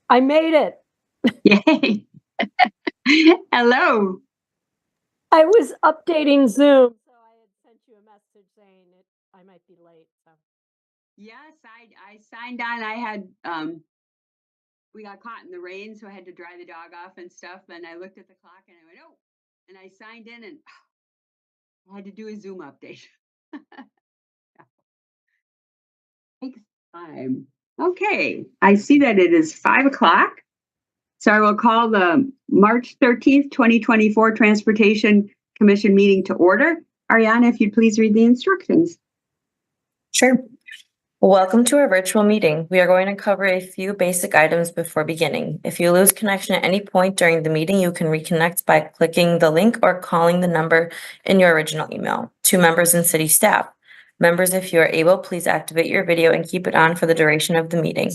I made it. Yay. Hello. I was updating Zoom, so I had sent you a message saying I might be late. So Yes, I signed on. I had we got caught in the rain, so I had to dry the dog off and stuff. And I looked at the clock and I went, oh, and I signed in and I had to do a Zoom update. Takes time. Okay, I see that it is 5 o'clock. So I will call the March 13th, 2024 Transportation Commission meeting to order. Ariana, if you'd please read the instructions. Sure. Welcome to our virtual meeting. We are going to cover a few basic items before beginning. If you lose connection at any point during the meeting, you can reconnect by clicking the link or calling the number in your original email. To members and city staff. Members, if you are able, please activate your video and keep it on for the duration of the meeting.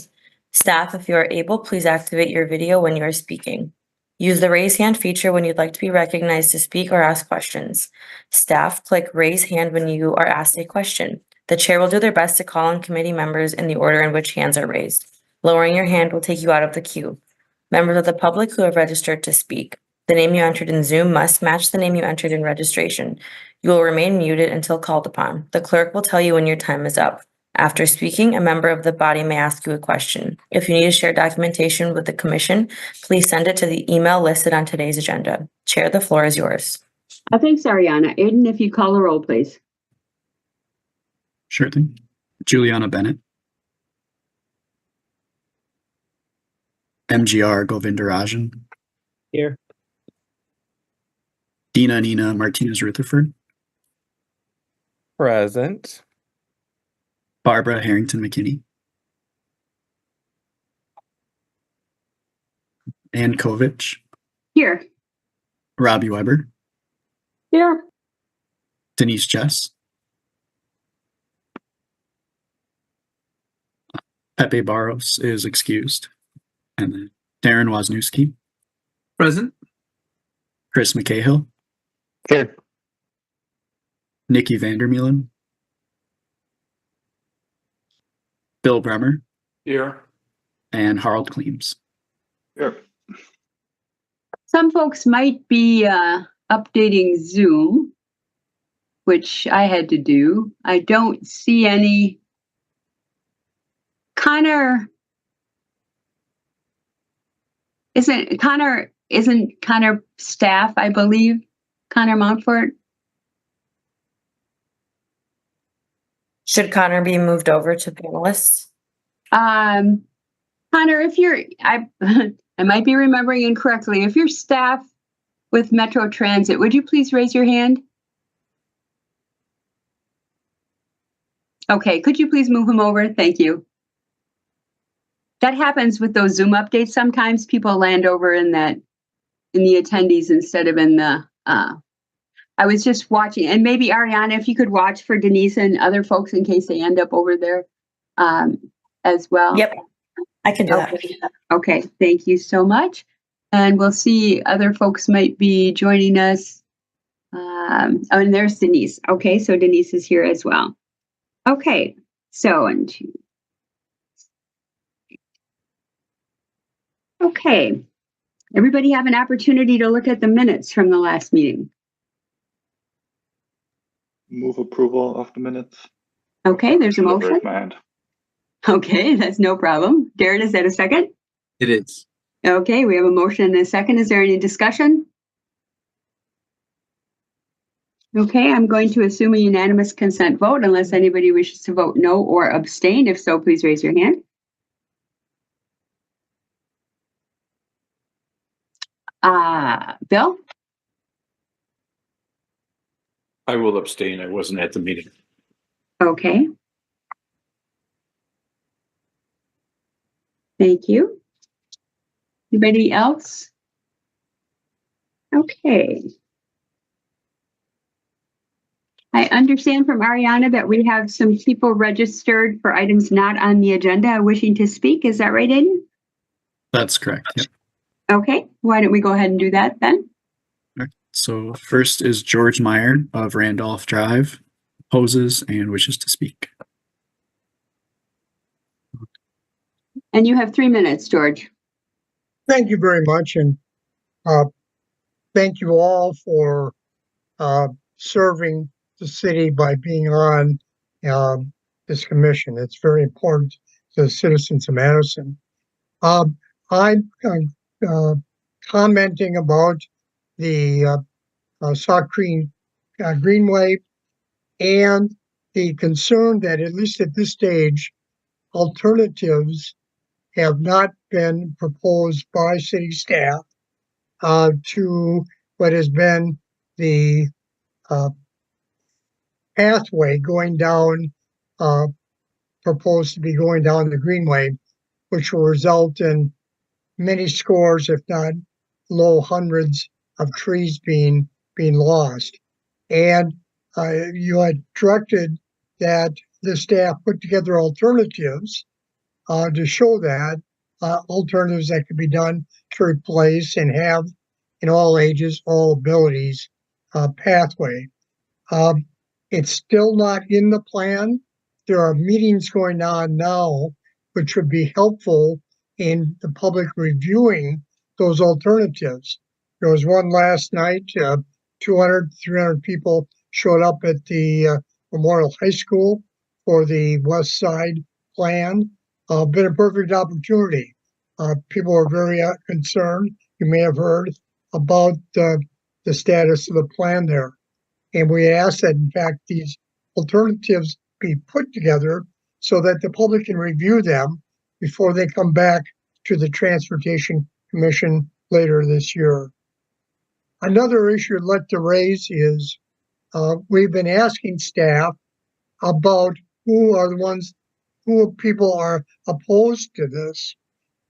Staff, if you are able, please activate your video when you are speaking. Use the raise hand feature when you'd like to be recognized to speak or ask questions. Staff, click raise hand when you are asked a question. The chair will do their best to call on committee members in the order in which hands are raised. Lowering your hand will take you out of the queue. Members of the public who have registered to speak. The name you entered in Zoom must match the name you entered in registration. You will remain muted until called upon. The clerk will tell you when your time is up. After speaking, a member of the body may ask you a question. If you need to share documentation with the commission, please send it to the email listed on today's agenda. Chair, the floor is yours. Thanks, Ariana. Aiden, if you call the roll, please. Sure thing. Juliana Bennett. MGR Govindarajan. Here. Dina Nina Martinez Rutherford. Present. Barbara Harrington McKinney. Ann Kovich. Here. Robbie Weber. here, Denise Jess. Pepe Barros is excused. And then Darren Wozniewski. Present. Chris McCahill. Here. Nikki Vandermeulen. Bill Bremer. Here. And Harold Kleems. Here. Some folks might be updating Zoom, which I had to do. I don't see any. Connor isn't staff, I believe. Connor Mountfort. Should Connor be moved over to panelists? Connor, if you're, I might be remembering incorrectly. If you're staff with Metro Transit, would you please raise your hand? Okay, could you please move him over? Thank you. That happens with those Zoom updates. Sometimes people land over in the attendees instead of in the, I was just watching, and maybe Ariana, if you could watch for Denise and other folks in case they end up over there as well. Yep, I can do that. Okay, thank you so much. And we'll see other folks might be joining us. Oh, and there's Denise. Okay, so Denise is here as well. Okay, so okay, everybody have an opportunity to look at the minutes from the last meeting. Move approval of the minutes. Okay, there's a motion. My hand. Okay, that's no problem. Darren, is that a second? It is. Okay, we have a motion and a second. Is there any discussion? Okay, I'm going to assume a unanimous consent vote unless anybody wishes to vote no or abstain. If so, please raise your hand. Bill? I will abstain. I wasn't at the meeting. Okay. Thank you. Anybody else? Okay. I understand from Ariana that we have some people registered for items not on the agenda wishing to speak. Is that right, Aiden? That's correct. Yep. Okay, why don't we go ahead and do that then? All right. So first is George Meyer of Randolph Drive, opposes and wishes to speak. And you have 3 minutes, George. Thank you very much, and thank you all for serving the city by being on this commission. It's very important to the citizens of Madison. I'm commenting about the Sauk Creek Greenway and the concern that, at least at this stage, alternatives have not been proposed by city staff to what has been the pathway going down, proposed to be going down the Greenway, which will result in many scores, if not low hundreds, of trees being lost. And you had directed that the staff put together alternatives to show that alternatives that could be done to replace and have in all ages, all abilities pathway. It's still not in the plan. There are meetings going on now, which would be helpful in the public reviewing those alternatives. There was one last night, 200, 300 people showed up at the Memorial High School for the West Side plan. Been a perfect opportunity. People are very concerned. You may have heard about the status of the plan there. And we asked that, in fact, these alternatives be put together so that the public can review them before they come back to the Transportation Commission later this year. Another issue I'd like to raise is we've been asking staff about who people are opposed to this.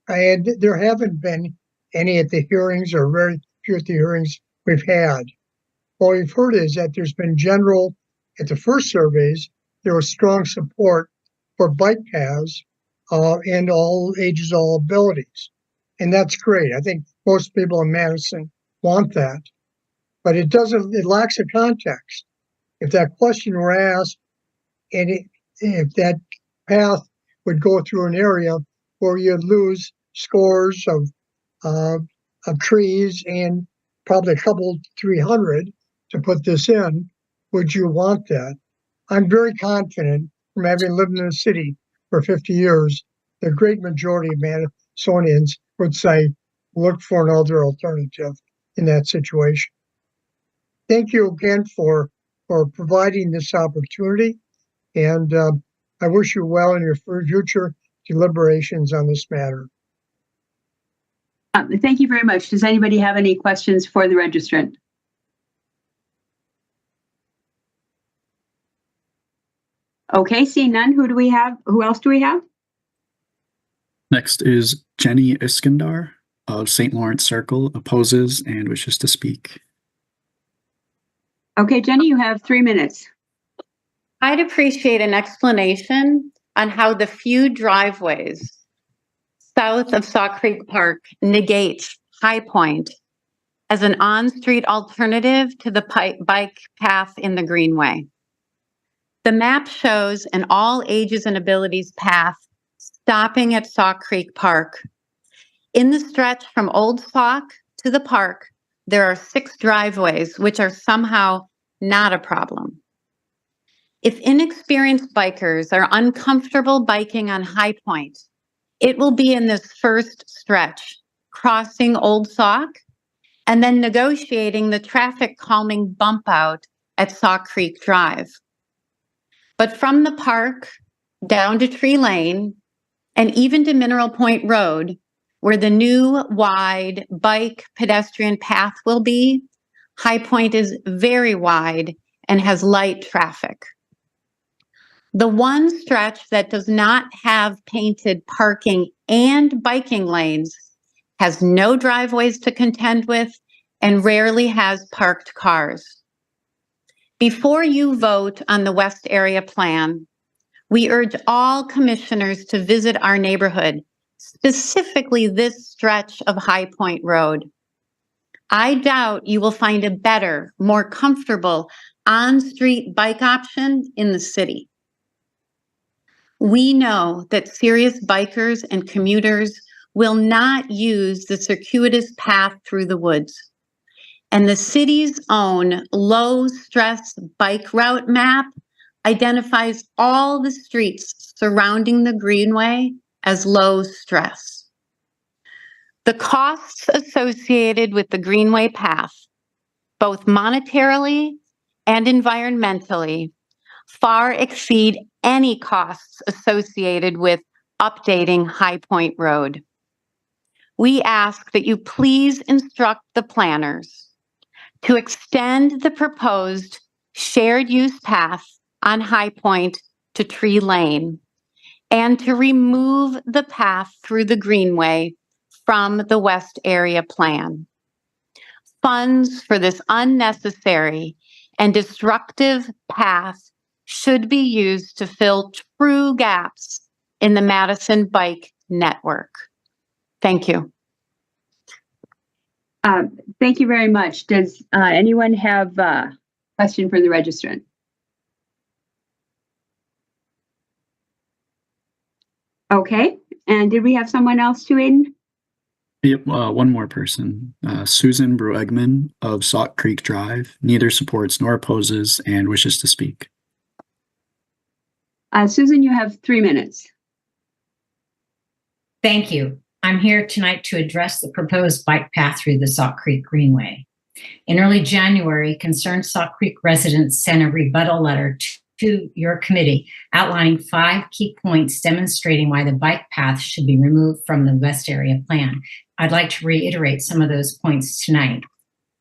And there haven't been any at the hearings, or very few at the hearings we've had. What we've heard is that there's been general, at the first surveys, there was strong support for bike paths and all ages, all abilities. And that's great. I think most people in Madison want that. But it lacks a context. If that question were asked, and if that path would go through an area where you'd lose scores of trees and probably a couple, 300 to put this in, would you want that? I'm very confident, from having lived in the city for 50 years, the great majority of Madisonians would say, look for another alternative in that situation. Thank you again for providing this opportunity, and I wish you well in your future deliberations on this matter. Thank you very much. Does anybody have any questions for the registrant? Okay, seeing none, who else do we have? Next is Jenny Iskandar of St. Lawrence Circle, opposes and wishes to speak. Okay, Jenny, you have 3 minutes. I'd appreciate an explanation on how the few driveways south of Sauk Creek Park negate High Point as an on-street alternative to the bike path in the Greenway. The map shows an all ages and abilities path stopping at Sauk Creek Park. In the stretch from Old Sauk to the park, there are 6 driveways, which are somehow not a problem. If inexperienced bikers are uncomfortable biking on High Point, it will be in this first stretch, crossing Old Sauk, and then negotiating the traffic calming bump out at Sauk Creek Drive. But from the park down to Tree Lane and even to Mineral Point Road, where the new wide bike pedestrian path will be, High Point is very wide and has light traffic. The one stretch that does not have painted parking and biking lanes has no driveways to contend with and rarely has parked cars. Before you vote on the West Area Plan, we urge all commissioners to visit our neighborhood, specifically this stretch of High Point Road. I doubt you will find a better, more comfortable on-street bike option in the city. We know that serious bikers and commuters will not use the circuitous path through the woods. And the city's own low-stress bike route map identifies all the streets surrounding the Greenway as low stress. The costs associated with the Greenway path, both monetarily and environmentally, far exceed any costs associated with updating High Point Road. We ask that you please instruct the planners to extend the proposed shared use path on High Point to Tree Lane and to remove the path through the Greenway from the West Area Plan. Funds for this unnecessary and destructive path should be used to fill true gaps in the Madison Bike Network. Thank you. Thank you very much. Does anyone have a question for the registrant? Okay, and did we have someone else to in? Yep, one more person. Susan Brueggemann of Sauk Creek Drive neither supports nor opposes and wishes to speak. Susan, you have 3 minutes. Thank you. I'm here tonight to address the proposed bike path through the Sauk Creek Greenway. In early January, concerned Sauk Creek residents sent a rebuttal letter to your committee outlining 5 key points demonstrating why the bike path should be removed from the West Area Plan. I'd like to reiterate some of those points tonight.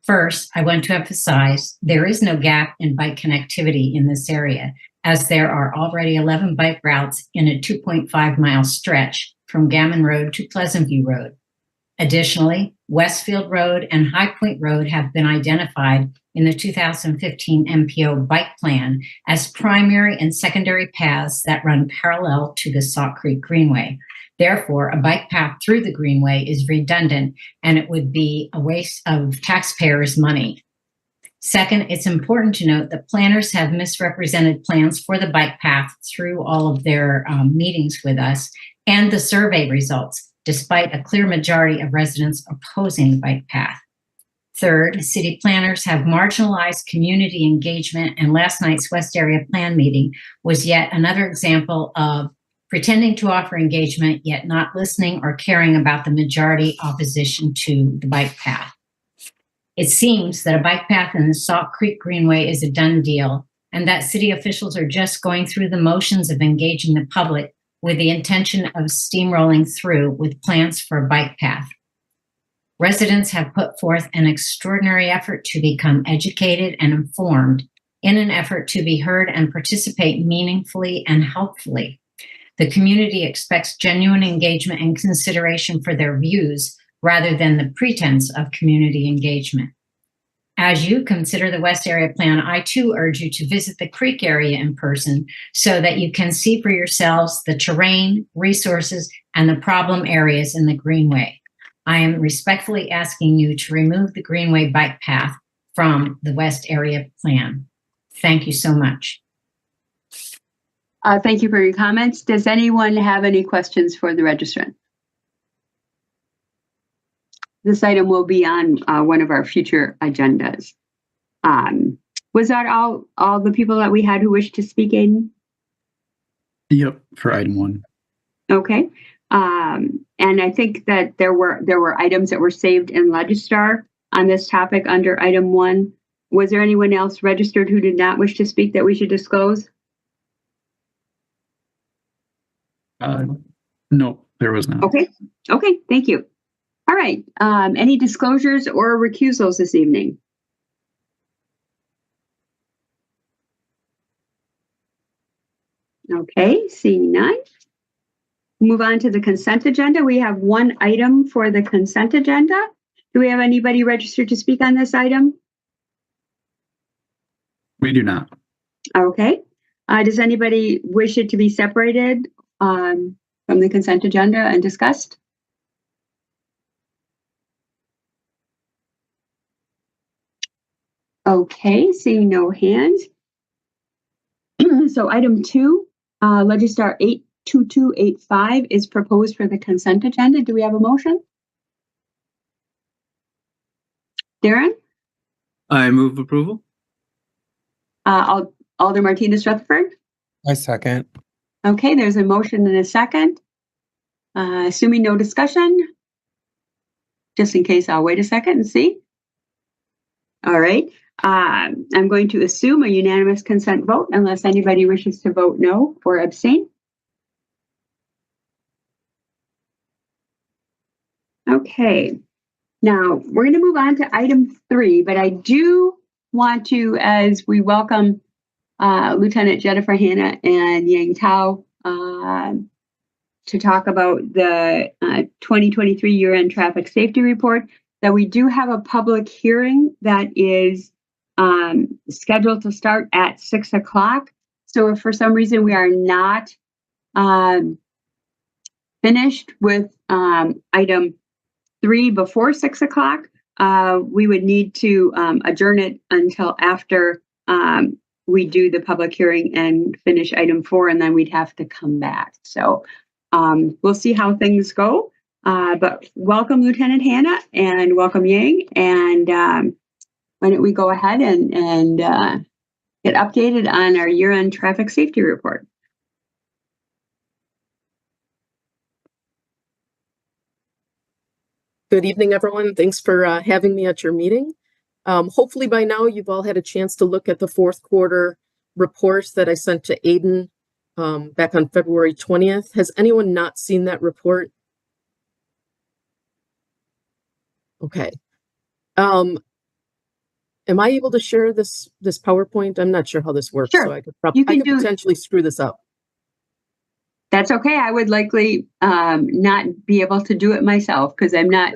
First, I want to emphasize there is no gap in bike connectivity in this area, as there are already 11 bike routes in a 2.5-mile stretch from Gammon Road to Pleasant View Road. Additionally, Westfield Road and High Point Road have been identified in the 2015 MPO bike plan as primary and secondary paths that run parallel to the Sauk Creek Greenway. Therefore, a bike path through the Greenway is redundant and it would be a waste of taxpayers' money. Second, it's important to note that planners have misrepresented plans for the bike path through all of their meetings with us and the survey results, despite a clear majority of residents opposing the bike path. Third, city planners have marginalized community engagement, and last night's West Area Plan meeting was yet another example of pretending to offer engagement, yet not listening or caring about the majority opposition to the bike path. It seems that a bike path in the Sauk Creek Greenway is a done deal, and that city officials are just going through the motions of engaging the public with the intention of steamrolling through with plans for a bike path. Residents have put forth an extraordinary effort to become educated and informed in an effort to be heard and participate meaningfully and helpfully. The community expects genuine engagement and consideration for their views rather than the pretense of community engagement. As you consider the West Area Plan, I too urge you to visit the creek area in person so that you can see for yourselves the terrain, resources, and the problem areas in the Greenway. I am respectfully asking you to remove the Greenway bike path from the West Area Plan. Thank you so much. Thank you for your comments. Does anyone have any questions for the registrant? This item will be on one of our future agendas. Was that all the people that we had who wished to speak, Aiden? Yep, for item 1. Okay. And I think that there were items that were saved in Legistar on this topic under item 1. Was there anyone else registered who did not wish to speak that we should disclose? No, there was not. Okay. Okay. Thank you. All right. Any disclosures or recusals this evening? Okay. Seeing none. Move on to the consent agenda. We have one item for the consent agenda. Do we have anybody registered to speak on this item? We do not. Okay. Does anybody wish it to be separated from the consent agenda and discussed? Okay, seeing no hands. So item 2, Legistar 2285 is proposed for the consent agenda. Do we have a motion? Darren? I move approval. Alder Martinez Rutherford? I second. Okay, there's a motion and a second. Assuming no discussion, just in case, I'll wait a second and see. All right. I'm going to assume a unanimous consent vote unless anybody wishes to vote no or abstain. Okay. Now, we're going to move on to item 3, but I do want to, as we welcome Lieutenant Jennifer Hanna and Yang Tao to talk about the 2023 year-end traffic safety report, that we do have a public hearing that is scheduled to start at 6 o'clock. So if for some reason we are not finished with item 3 before 6 o'clock, we would need to adjourn it until after we do the public hearing and finish item 4, and then we'd have to come back. So we'll see how things go. But welcome, Lieutenant Hanna, and welcome, Yang. And why don't we go ahead and get updated on our year-end traffic safety report. Good evening, everyone. Thanks for having me at your meeting. Hopefully by now you've all had a chance to look at the fourth quarter reports that I sent to Aiden back on February 20th. Has anyone not seen that report? Okay. Am I able to share this PowerPoint? I'm not sure how this works, Sure. so I could potentially screw this up. That's okay. I would likely not be able to do it myself because I'm not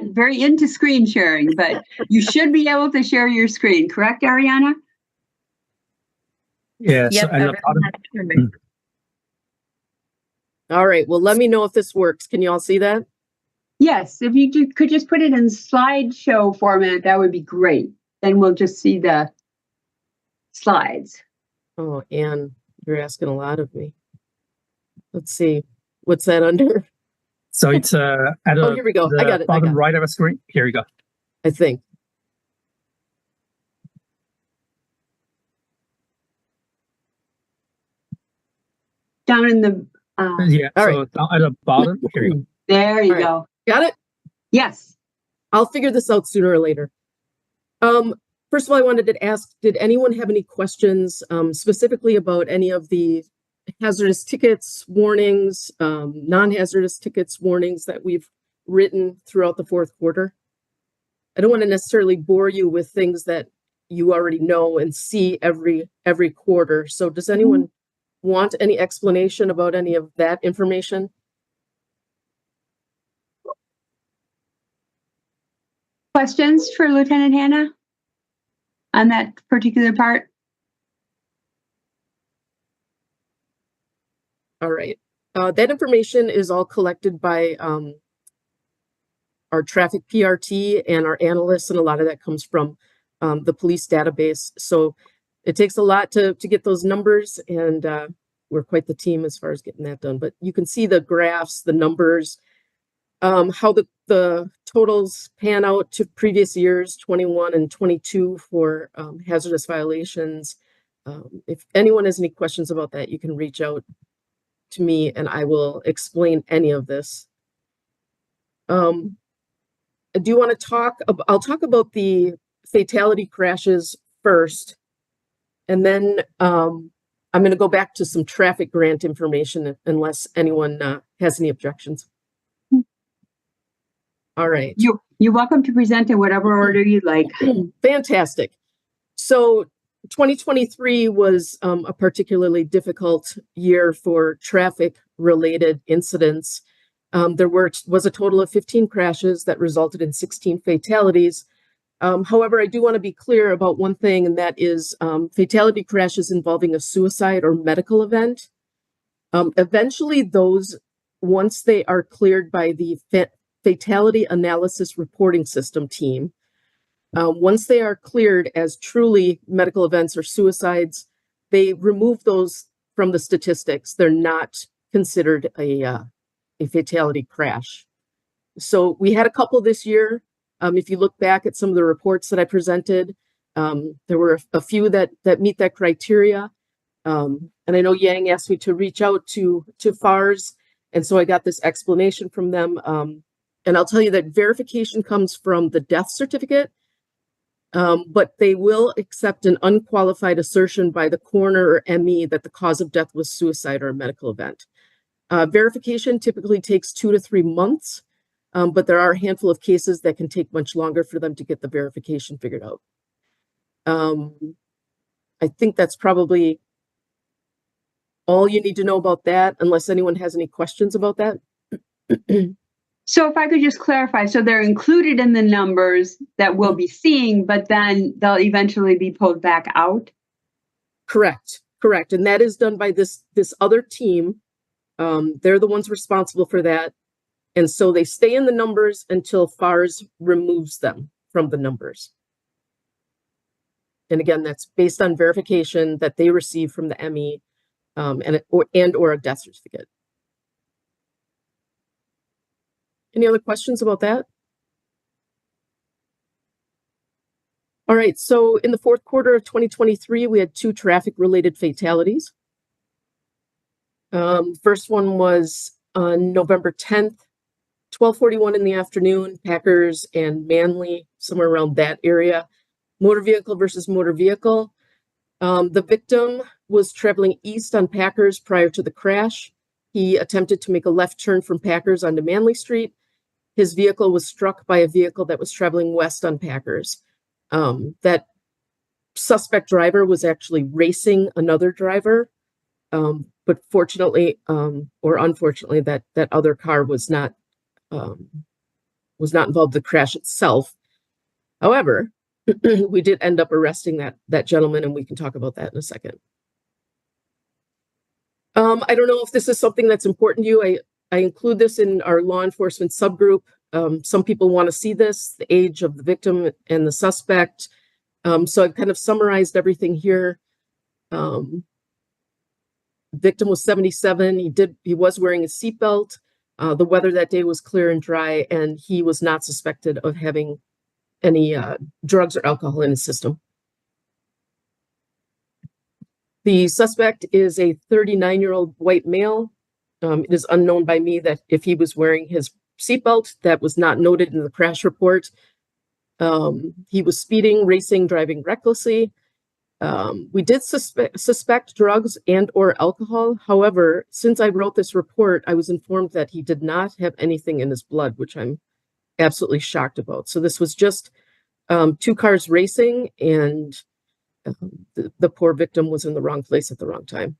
very into screen sharing, but you should be able to share your screen. Correct, Ariana? Yes. Yep, everyone has to remove. All right. Well, let me know if this works. Can you all see that? Yes. If you could just put it in slideshow format, that would be great. Then we'll just see the slides. Oh, Anne, you're asking a lot of me. Let's see. What's that under? So it's at Oh, here we go. I got it. bottom right of a screen. Here you go. I think. Down in the Yeah. All so down at the bottom. Here you go. there you All right. go. Got it? Yes. I'll figure this out sooner or later. First of all, I wanted to ask, did anyone have any questions specifically about any of the hazardous tickets, warnings, non-hazardous tickets, warnings that we've written throughout the fourth quarter? I don't want to necessarily bore you with things that you already know and see every quarter. So does anyone want any explanation about any of that information? Questions for Lieutenant Hanna on that particular part? All right. That information is all collected by our traffic PRT and our analysts, and a lot of that comes from the police database. So it takes a lot to get those numbers, and we're quite the team as far as getting that done. But you can see the graphs, the numbers, how the totals pan out to previous years, 21 and 22 for hazardous violations. If anyone has any questions about that, you can reach out to me and I will explain any of this. I do want to talk about, I'll talk about the fatality crashes first, and then I'm going to go back to some traffic grant information unless anyone has any objections. All right. You're welcome to present in whatever order you'd like. Fantastic. So 2023 was a particularly difficult year for traffic-related incidents. There was a total of 15 crashes that resulted in 16 fatalities. However, I do want to be clear about one thing, and that is fatality crashes involving a suicide or medical event. Eventually, those, once they are cleared by the Fatality Analysis Reporting System team, once they are cleared as truly medical events or suicides, they remove those from the statistics. They're not considered a fatality crash. So we had a couple this year. If you look back at some of the reports that I presented, there were a few that meet that criteria. And I know Yang asked me to reach out to FARS, and so I got this explanation from them. And I'll tell you that verification comes from the death certificate, but they will accept an unqualified assertion by the coroner or ME that the cause of death was suicide or a medical event. Verification typically takes 2 to 3 months, but there are a handful of cases that can take much longer for them to get the verification figured out. I think that's probably all you need to know about that, unless anyone has any questions about that. So if I could just clarify, so they're included in the numbers that we'll be seeing, but then they'll eventually be pulled back out? Correct. And that is done by this other team. They're the ones responsible for that. And so they stay in the numbers until FARS removes them from the numbers. And again, that's based on verification that they receive from the ME or a death certificate. Any other questions about that? All right, so in the fourth quarter of 2023, we had 2 traffic-related fatalities. First one was on November 10th, 12:41 in the afternoon, Packers and Manly, somewhere around that area. Motor vehicle versus motor vehicle. The victim was traveling east on Packers prior to the crash. He attempted to make a left turn from Packers onto Manly Street. His vehicle was struck by a vehicle that was traveling west on Packers. That suspect driver was actually racing another driver, but fortunately or unfortunately, that other car was not involved in the crash itself. However, we did end up arresting that gentleman, and we can talk about that in a second. I don't know if this is something that's important to you. I include this in our law enforcement subgroup. Some people want to see this, the age of the victim and the suspect. So I've kind of summarized everything here. Victim was 77. He was wearing a seatbelt. The weather that day was clear and dry, and he was not suspected of having any drugs or alcohol in his system. The suspect is a 39-year-old white male. It is unknown by me that if he was wearing his seatbelt. That was not noted in the crash report. He was speeding, racing, driving recklessly. We did suspect drugs and or alcohol. However, since I wrote this report, I was informed that he did not have anything in his blood, which I'm absolutely shocked about. So this was just 2 cars racing, and the poor victim was in the wrong place at the wrong time.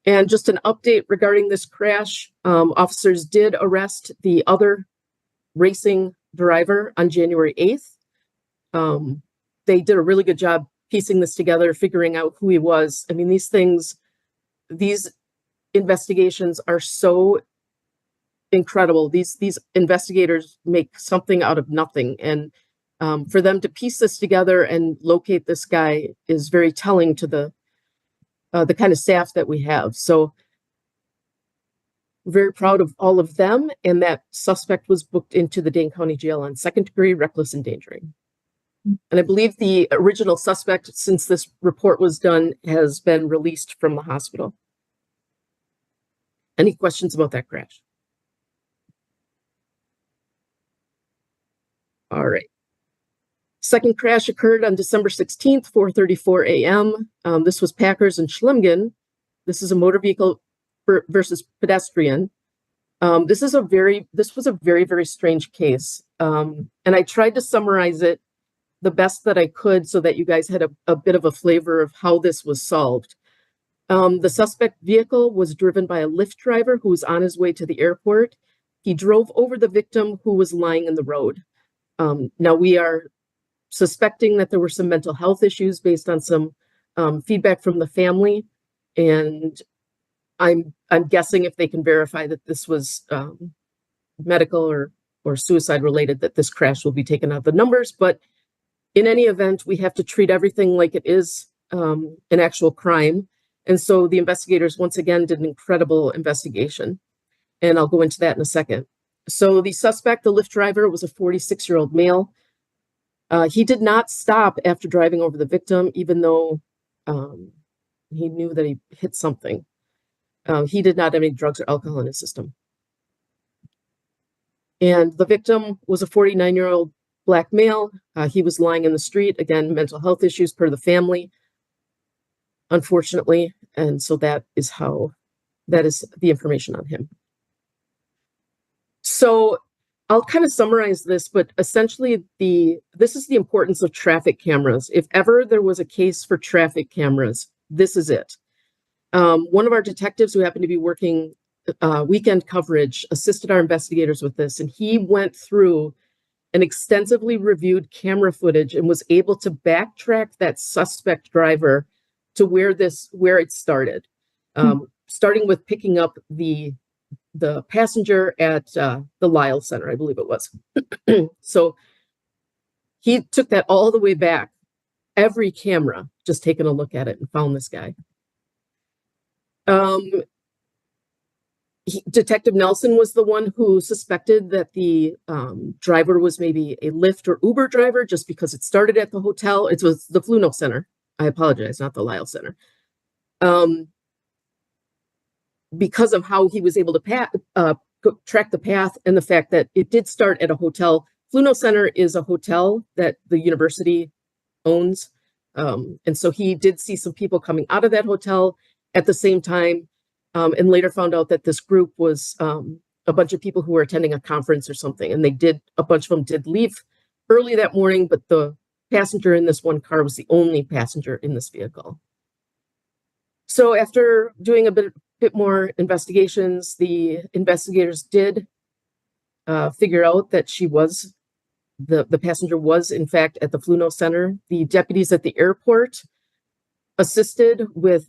And just an update regarding this crash, officers did arrest the other racing driver on January 8th. They did a really good job piecing this together, figuring out who he was. I mean, these investigations are so incredible. These investigators make something out of nothing. And for them to piece this together and locate this guy is very telling to the kind of staff that we have. So very proud of all of them. And that suspect was booked into the Dane County Jail on second-degree reckless endangering. And I believe the original suspect, since this report was done, has been released from the hospital. Any questions about that crash? All right. Second crash occurred on December 16th, 4:34 a.m. This was Packers and Schlingen. This is a motor vehicle versus pedestrian. This was a very, very strange case. And I tried to summarize it the best that I could so that you guys had a bit of a flavor of how this was solved. The suspect vehicle was driven by a Lyft driver who was on his way to the airport. He drove over the victim who was lying in the road. Now we are suspecting that there were some mental health issues based on some feedback from the family. And I'm guessing if they can verify that this was medical or suicide related, that this crash will be taken out of the numbers. But in any event, we have to treat everything like it is an actual crime. And so the investigators once again did an incredible investigation. And I'll go into that in a second. So the suspect, the Lyft driver, was a 46-year-old male. He did not stop after driving over the victim, even though he knew that he hit something. He did not have any drugs or alcohol in his system. And the victim was a 49-year-old Black male. He was lying in the street. Again, mental health issues per the family, unfortunately. And so that is the information on him. So I'll kind of summarize this, but essentially this is the importance of traffic cameras. If ever there was a case for traffic cameras, this is it. One of our detectives who happened to be working weekend coverage assisted our investigators with this, and he went through an extensively reviewed camera footage and was able to backtrack that suspect driver to where it started, starting with picking up the passenger at the Lyle Center, I believe it was. So he took that all the way back, every camera, just taking a look at it and found this guy. Detective Nelson was the one who suspected that the driver was maybe a Lyft or Uber driver just because it started at the hotel. It was the Fluno Center. I apologize, not the Lyle Center. Because of how he was able to track the path and the fact that it did start at a hotel. Fluno Center is a hotel that the university owns. And so he did see some people coming out of that hotel at the same time, and later found out that this group was a bunch of people who were attending a conference or something. And a bunch of them did leave early that morning, but the passenger in this one car was the only passenger in this vehicle. So after doing a bit more investigations, the investigators did figure out that the passenger was in fact at the Fluno Center. The deputies at the airport assisted with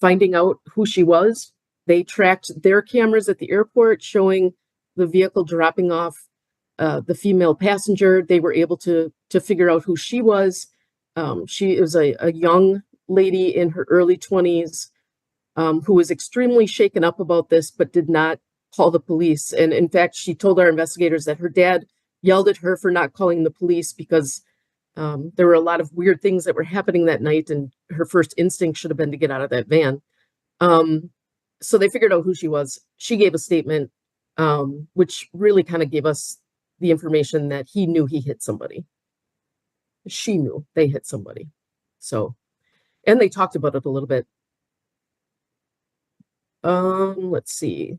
finding out who she was. They tracked their cameras at the airport showing the vehicle dropping off the female passenger. They were able to figure out who she was. She was a young lady in her early 20s who was extremely shaken up about this, but did not call the police. And in fact, she told our investigators that her dad yelled at her for not calling the police because there were a lot of weird things that were happening that night, and her first instinct should have been to get out of that van. So they figured out who she was. She gave a statement, which really kind of gave us the information that he knew he hit somebody. She knew they hit somebody. So, and they talked about it a little bit. Let's see.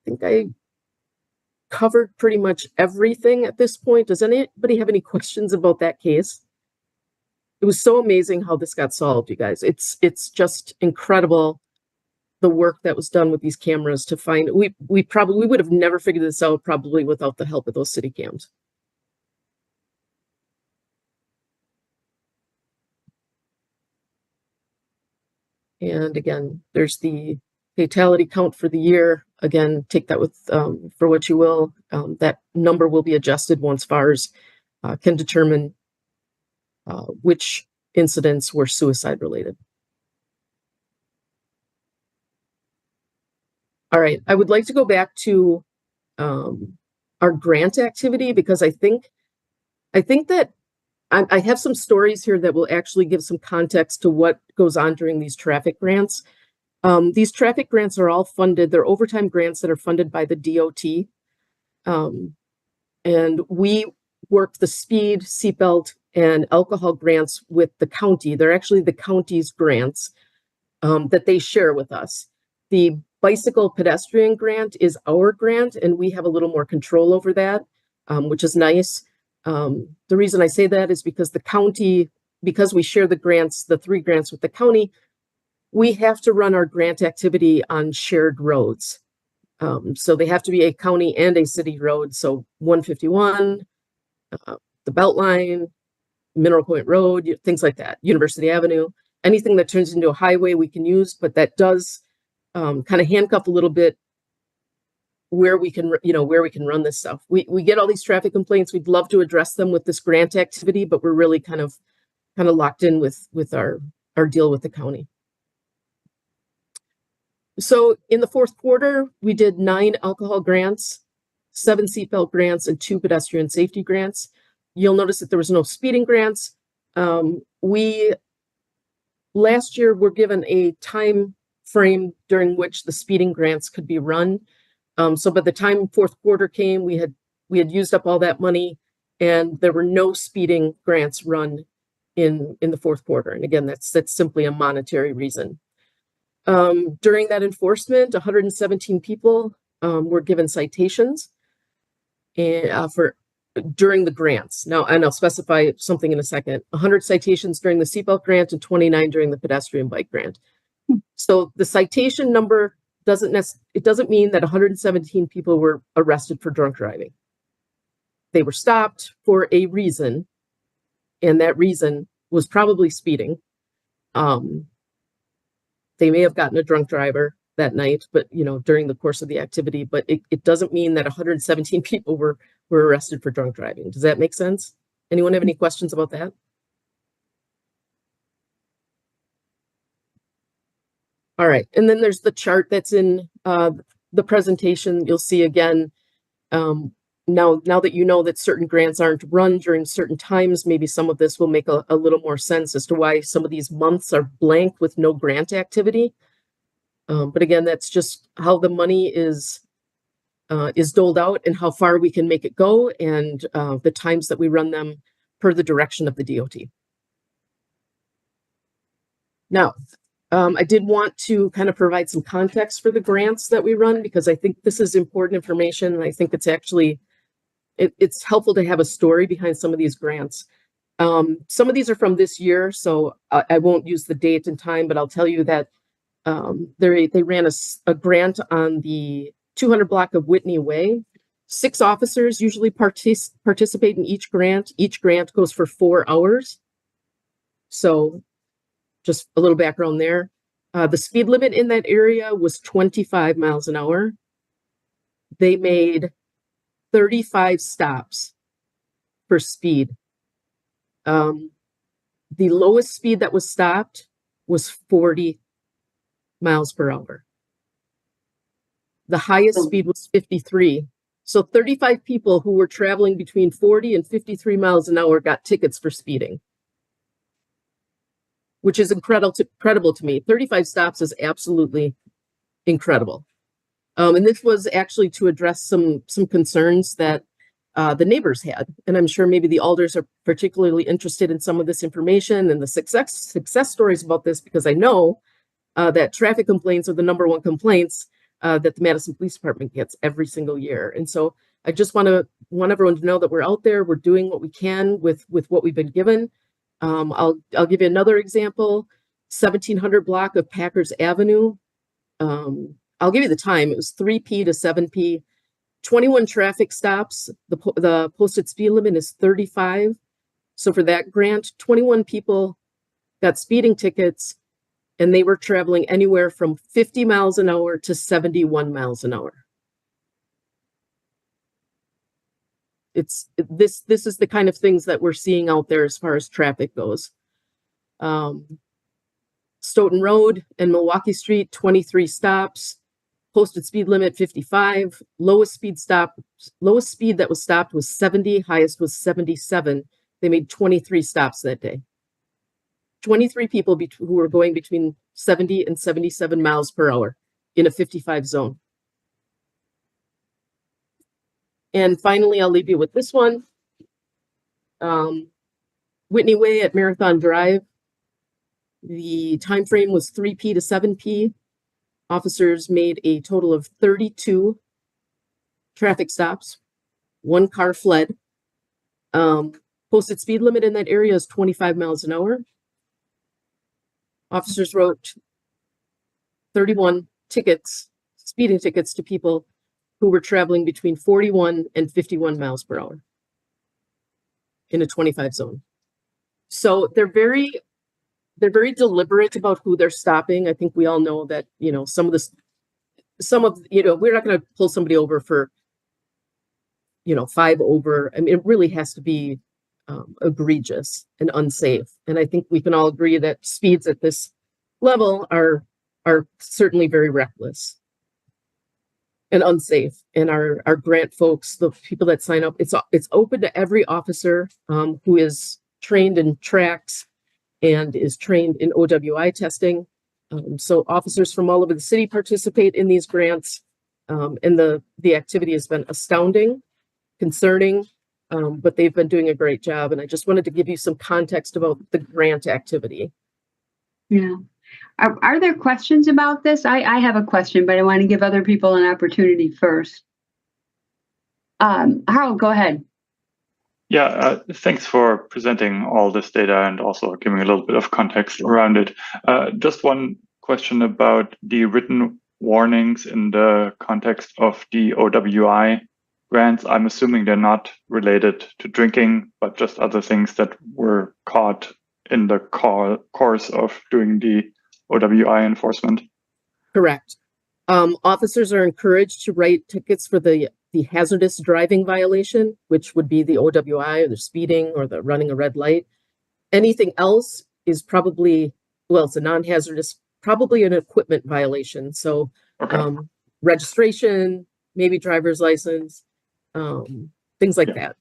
I think I covered pretty much everything at this point. Does anybody have any questions about that case? It was so amazing how this got solved, you guys. It's just incredible the work that was done with these cameras to find. We would have never figured this out probably without the help of those city cams. And again, there's the fatality count for the year. Again, take that with for what you will. That number will be adjusted once FARS can determine which incidents were suicide related. All right, I would like to go back to our grant activity because I think that I have some stories here that will actually give some context to what goes on during these traffic grants. These traffic grants are all funded. They're overtime grants that are funded by the DOT. And we work the speed, seatbelt, and alcohol grants with the county. They're actually the county's grants that they share with us. The bicycle pedestrian grant is our grant, and we have a little more control over that, which is nice. The reason I say that is because the county, because we share the grants, the 3 grants with the county, we have to run our grant activity on shared roads. So they have to be a county and a city road. So 151, the Beltline, Mineral Point Road, things like that, University Avenue, anything that turns into a highway we can use, but that does kind of handcuff a little bit where we can, where we can run this stuff. We get all these traffic complaints. We'd love to address them with this grant activity, but we're really kind of locked in with our deal with the county. So in the fourth quarter, we did 9 alcohol grants, 7 seatbelt grants, and 2 pedestrian safety grants. You'll notice that there was no speeding grants. We last year were given a time frame during which the speeding grants could be run. So by the time fourth quarter came, we had used up all that money, and there were no speeding grants run in the fourth quarter. And again, that's simply a monetary reason. During that enforcement, 117 people were given citations during the grants. Now, and I'll specify something in a second. 100 citations during the seatbelt grant and 29 during the pedestrian bike grant. So the citation number doesn't mean that 117 people were arrested for drunk driving. They were stopped for a reason, and that reason was probably speeding. They may have gotten a drunk driver that night, but during the course of the activity, but it doesn't mean that 117 people were arrested for drunk driving. Does that make sense? Anyone have any questions about that? All right, and then there's the chart that's in the presentation. You'll see again, now that you know that certain grants aren't run during certain times, maybe some of this will make a little more sense as to why some of these months are blank with no grant activity. But again, that's just how the money is doled out and how far we can make it go, and the times that we run them per the direction of the DOT. Now, I did want to kind of provide some context for the grants that we run, because I think this is important information, and I think it's actually it's helpful to have a story behind some of these grants. Some of these are from this year, so I won't use the date and time, but I'll tell you that they ran a grant on the 200 block of Whitney Way. 6 officers usually participate in each grant. Each grant goes for 4 hours. So just a little background there. The speed limit in that area was 25 miles an hour. They made 35 stops for speed. The lowest speed that was stopped was 40 miles per hour. The highest speed was 53. So 35 people who were traveling between 40 and 53 miles an hour got tickets for speeding, which is incredible to me. 35 stops is absolutely incredible. And this was actually to address some concerns that the neighbors had. And I'm sure maybe the alders are particularly interested in some of this information and the success stories about this, because I know that traffic complaints are the #1 complaints that the Madison Police Department gets every single year. And so I just want everyone to know that we're out there, we're doing what we can with what we've been given. I'll give you another example, 1700 block of Packers Avenue. I'll give you the time. It was 3P to 7P, 21 traffic stops. The posted speed limit is 35. So for that grant, 21 people got speeding tickets, and they were traveling anywhere from 50 miles an hour to 71 miles an hour. This is the kind of things that we're seeing out there as far as traffic goes. Stoughton Road and Milwaukee Street, 23 stops, posted speed limit 55, lowest speed that was stopped was 70, highest was 77. They made 23 stops that day. 23 people who were going between 70 and 77 miles per hour in a 55 zone. And finally, I'll leave you with this one. Whitney Way at Marathon Drive. The time frame was 3P to 7P. Officers made a total of 32 traffic stops. 1 car fled. Posted speed limit in that area is 25 miles an hour. Officers wrote 31 tickets, speeding tickets, to people who were traveling between 41 and 51 miles per hour in a 25 zone. So they're very deliberate about who they're stopping. I think we all know that, some of this, some of, we're not going to pull somebody over for, 5 over. I mean, it really has to be egregious and unsafe. And I think we can all agree that speeds at this level are certainly very reckless and unsafe. And our grant folks, the people that sign up, it's open to every officer who is trained in tracks and is trained in OWI testing. So officers from all over the city participate in these grants, and the activity has been astounding, concerning, but they've been doing a great job. And I just wanted to give you some context about the grant activity. Yeah. Are there questions about this? I have a question, but I want to give other people an opportunity first. Harold, go ahead. Yeah, thanks for presenting all this data and also giving a little bit of context around it. Just one question about the written warnings in the context of the OWI grants. I'm assuming they're not related to drinking, but just other things that were caught in the course of doing the OWI enforcement. Correct. Officers are encouraged to write tickets for the hazardous driving violation, which would be the OWI or the speeding or the running a red light. Anything else is probably, well, it's a non-hazardous, probably an equipment violation. So Okay. Registration, maybe driver's license, things like that.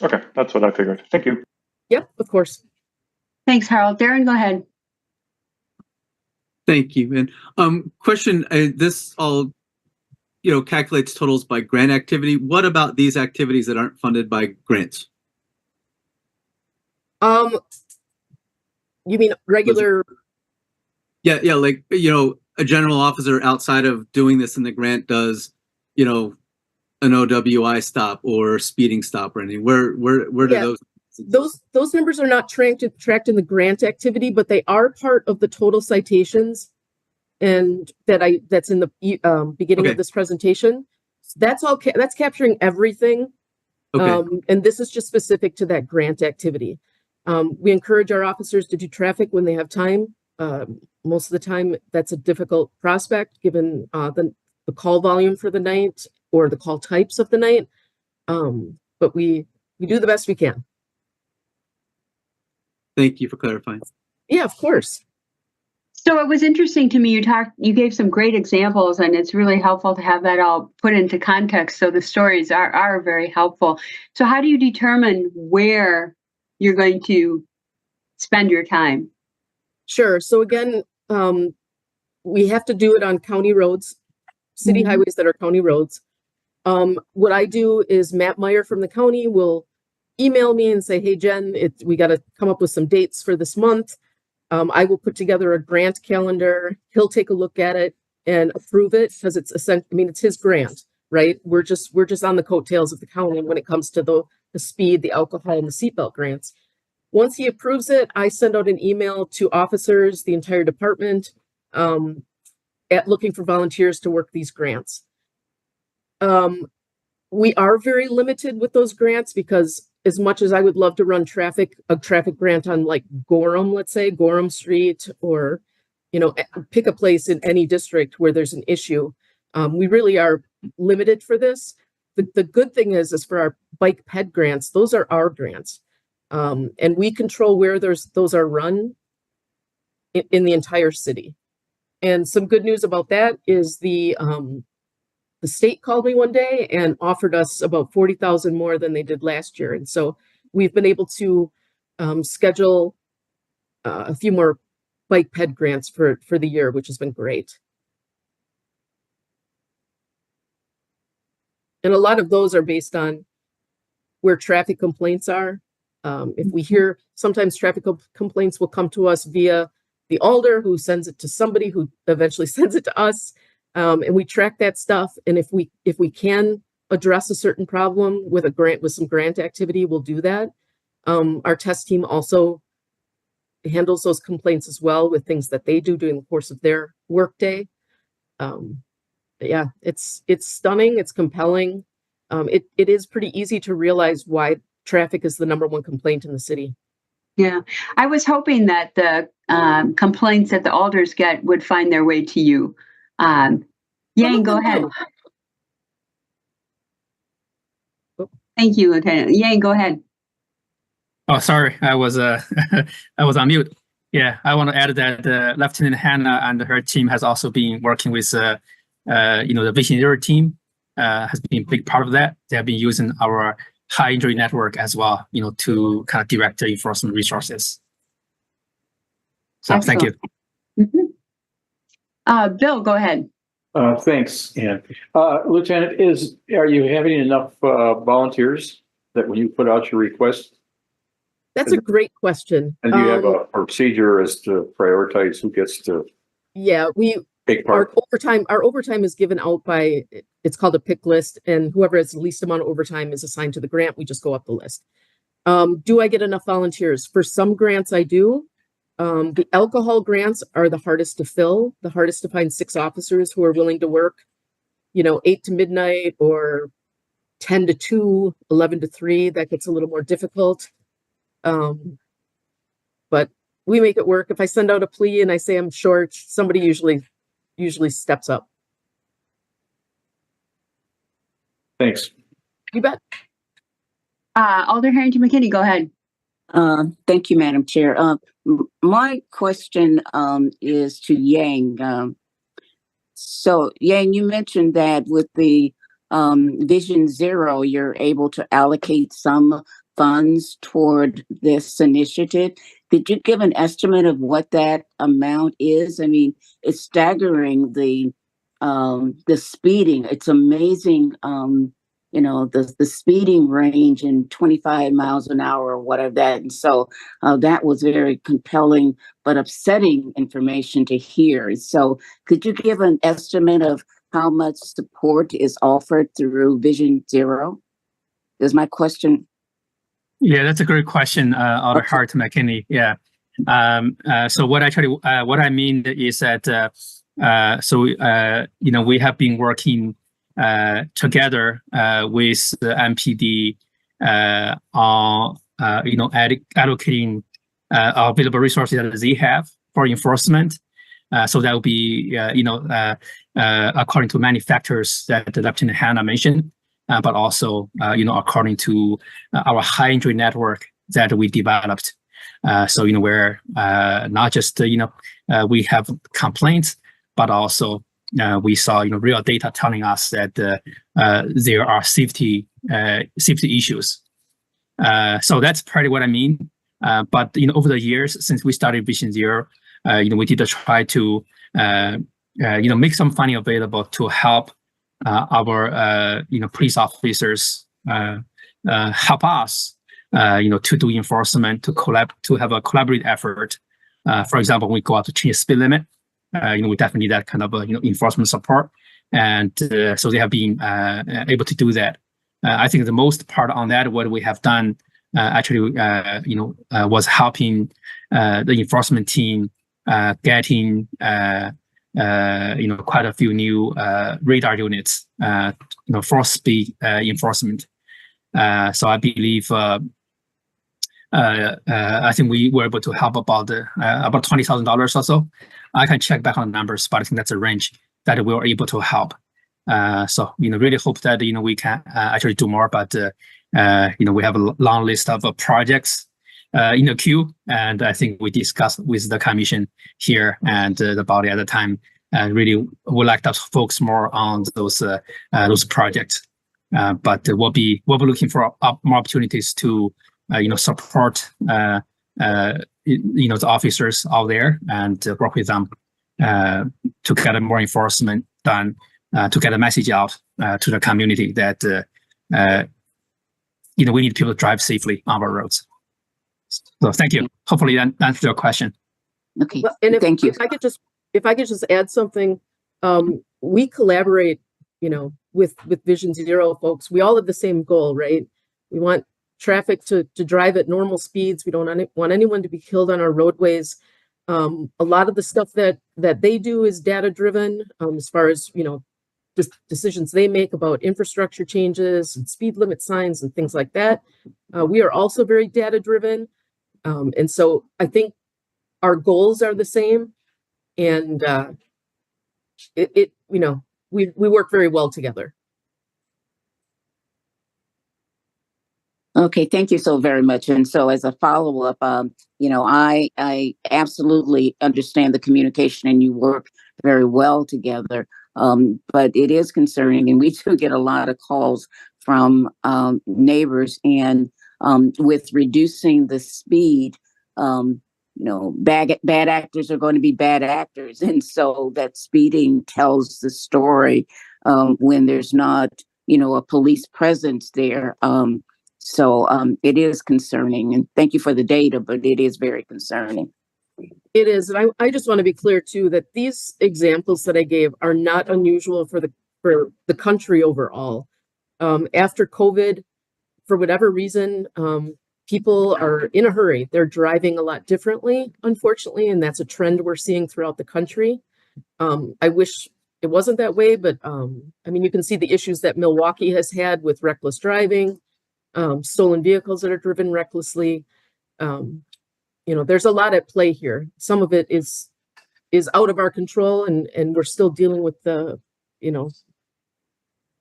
Okay, that's what I figured. Thank you. Yep, of course. Thanks, Harold. Darren, go ahead. Thank you. And question, this all, calculates totals by grant activity. What about these activities that aren't funded by grants? You mean regular? Yeah, like, a general officer outside of doing this in the grant does, an OWI stop or speeding stop or anything. Where do those numbers are not tracked in the grant activity, but they are part of the total citations, and that's in the beginning of this presentation. That's all. That's capturing everything, and this is just specific to that grant activity. We encourage our officers to do traffic when they have time. Most of the time, that's a difficult prospect given the call volume for the night or the call types of the night. But we do the best we can. Thank you for clarifying. Yeah, of course. So it was interesting to me, you gave some great examples, and it's really helpful to have that all put into context. So the stories are very helpful. So how do you determine where you're going to spend your time? Sure. So again, we have to do it on county roads, city highways that are county roads. What I do is Matt Meyer from the county will email me and say, hey, Jen, we got to come up with some dates for this month. I will put together a grant calendar. He'll take a look at it and approve it because it's it's his grant, right? We're just on the coattails of the county when it comes to the speed, the alcohol, and the seatbelt grants. Once he approves it, I send out an email to officers, the entire department, looking for volunteers to work these grants. We are very limited with those grants because as much as I would love to run a traffic grant on like Gorham, let's say Gorham Street, or, pick a place in any district where there's an issue, we really are limited for this. The good thing is for our bike ped grants, those are our grants. And we control where those are run in the entire city. And some good news about that is the state called me one day and offered us about 40,000 more than they did last year. And so we've been able to schedule a few more bike ped grants for the year, which has been great. And a lot of those are based on where traffic complaints are. If we hear, sometimes traffic complaints will come to us via the alder, who sends it to somebody who eventually sends it to us. And we track that stuff. And if we can address a certain problem with some grant activity, we'll do that. Our test team also handles those complaints as well with things that they do during the course of their workday. Yeah, it's stunning. It's compelling. It is pretty easy to realize why traffic is the #1 complaint in the city. Yeah, I was hoping that the complaints that the alders get would find their way to you. Yang, go ahead. Thank you, Lieutenant. Yang, go ahead. Oh, sorry, I was I was on mute. Yeah, I want to add that Lieutenant Hannah and her team has also been working with the Vision Zero team. Has been a big part of that. They have been using our high injury network as well, to kind of direct the enforcement resources. So thank you. Bill, go ahead. Thanks, Ann. Lieutenant, are you having enough volunteers that when you put out your request? That's a great question. And do you have a procedure as to prioritize who gets to Yeah, take part? Our overtime is given out by, it's called a pick list, and whoever has the least amount of overtime is assigned to the grant. We just go up the list. Do I get enough volunteers? For some grants, I do. The alcohol grants are the hardest to fill, the hardest to find 6 officers who are willing to work, 8 to midnight or 10 to 2, 11 to 3. That gets a little more difficult. But we make it work. If I send out a plea and I say I'm short, somebody usually steps up. Thanks. You bet. Alder Harrington McKinney, go ahead. Thank you, Madam Chair. My question is to Yang. So, Yang, you mentioned that with the Vision Zero, you're able to allocate some funds toward this initiative. Could you give an estimate of what that amount is? I mean, it's staggering, the speeding. It's amazing. The speeding range in 25 miles an hour or whatever that. And so that was very compelling, but upsetting information to hear. So could you give an estimate of how much support is offered through Vision Zero? Is my question. Yeah, that's a great question, Alder Harrington McKinney. Yeah. So what I mean is that, we have been working together with the MPD on allocating available resources that they have for enforcement. So that will be according to many factors that Lieutenant Hannah mentioned, but also according to our high injury network that we developed. So where not just we have complaints, but also we saw real data telling us that there are safety issues. So that's partly what I mean. But over the years since we started Vision Zero, we did try to make some funding available to help our police officers help us to do enforcement, to have a collaborative effort. For example, when we go out to change speed limit, we definitely need that kind of enforcement support, and so they have been able to do that. I think the most part on that, what we have done was helping the enforcement team getting quite a few new radar units for speed enforcement. So I believe I think we were able to help about $20,000 or so. I can check back on the numbers, but I think that's a range that we were able to help. So really hope that we can actually do more. But we have a long list of projects in the queue, and I think we discussed with the commission here and the body at the time. Really would like to focus more on those projects. But we'll be looking for more opportunities to support the officers out there and work with them to get more enforcement done, to get a message out to the community that we need people to drive safely on our roads. So thank you. Hopefully that answers your question. Okay. Well, and thank you. If I could just add something, we collaborate, with Vision Zero folks. We all have the same goal, right? We want traffic to drive at normal speeds. We don't want anyone to be killed on our roadways. A lot of the stuff that they do is data driven, as far as just decisions they make about infrastructure changes and speed limit signs and things like that. We are also very data driven, and so I think our goals are the same. And we work very well together. Okay, thank you so very much. And so as a follow-up, I absolutely understand the communication and you work very well together. But it is concerning, and we do get a lot of calls from neighbors, and with reducing the speed, bad actors are going to be bad actors. And so that speeding tells the story when there's not, a police presence there. So it is concerning, and thank you for the data, but it is very concerning. It is. And I just want to be clear too, that these examples that I gave are not unusual for the country overall. After COVID, for whatever reason, people are in a hurry. They're driving a lot differently, unfortunately, and that's a trend we're seeing throughout the country. I wish it wasn't that way, but you can see the issues that Milwaukee has had with reckless driving. Stolen vehicles that are driven recklessly. There's a lot at play here. Some of it is out of our control, and we're still dealing with the,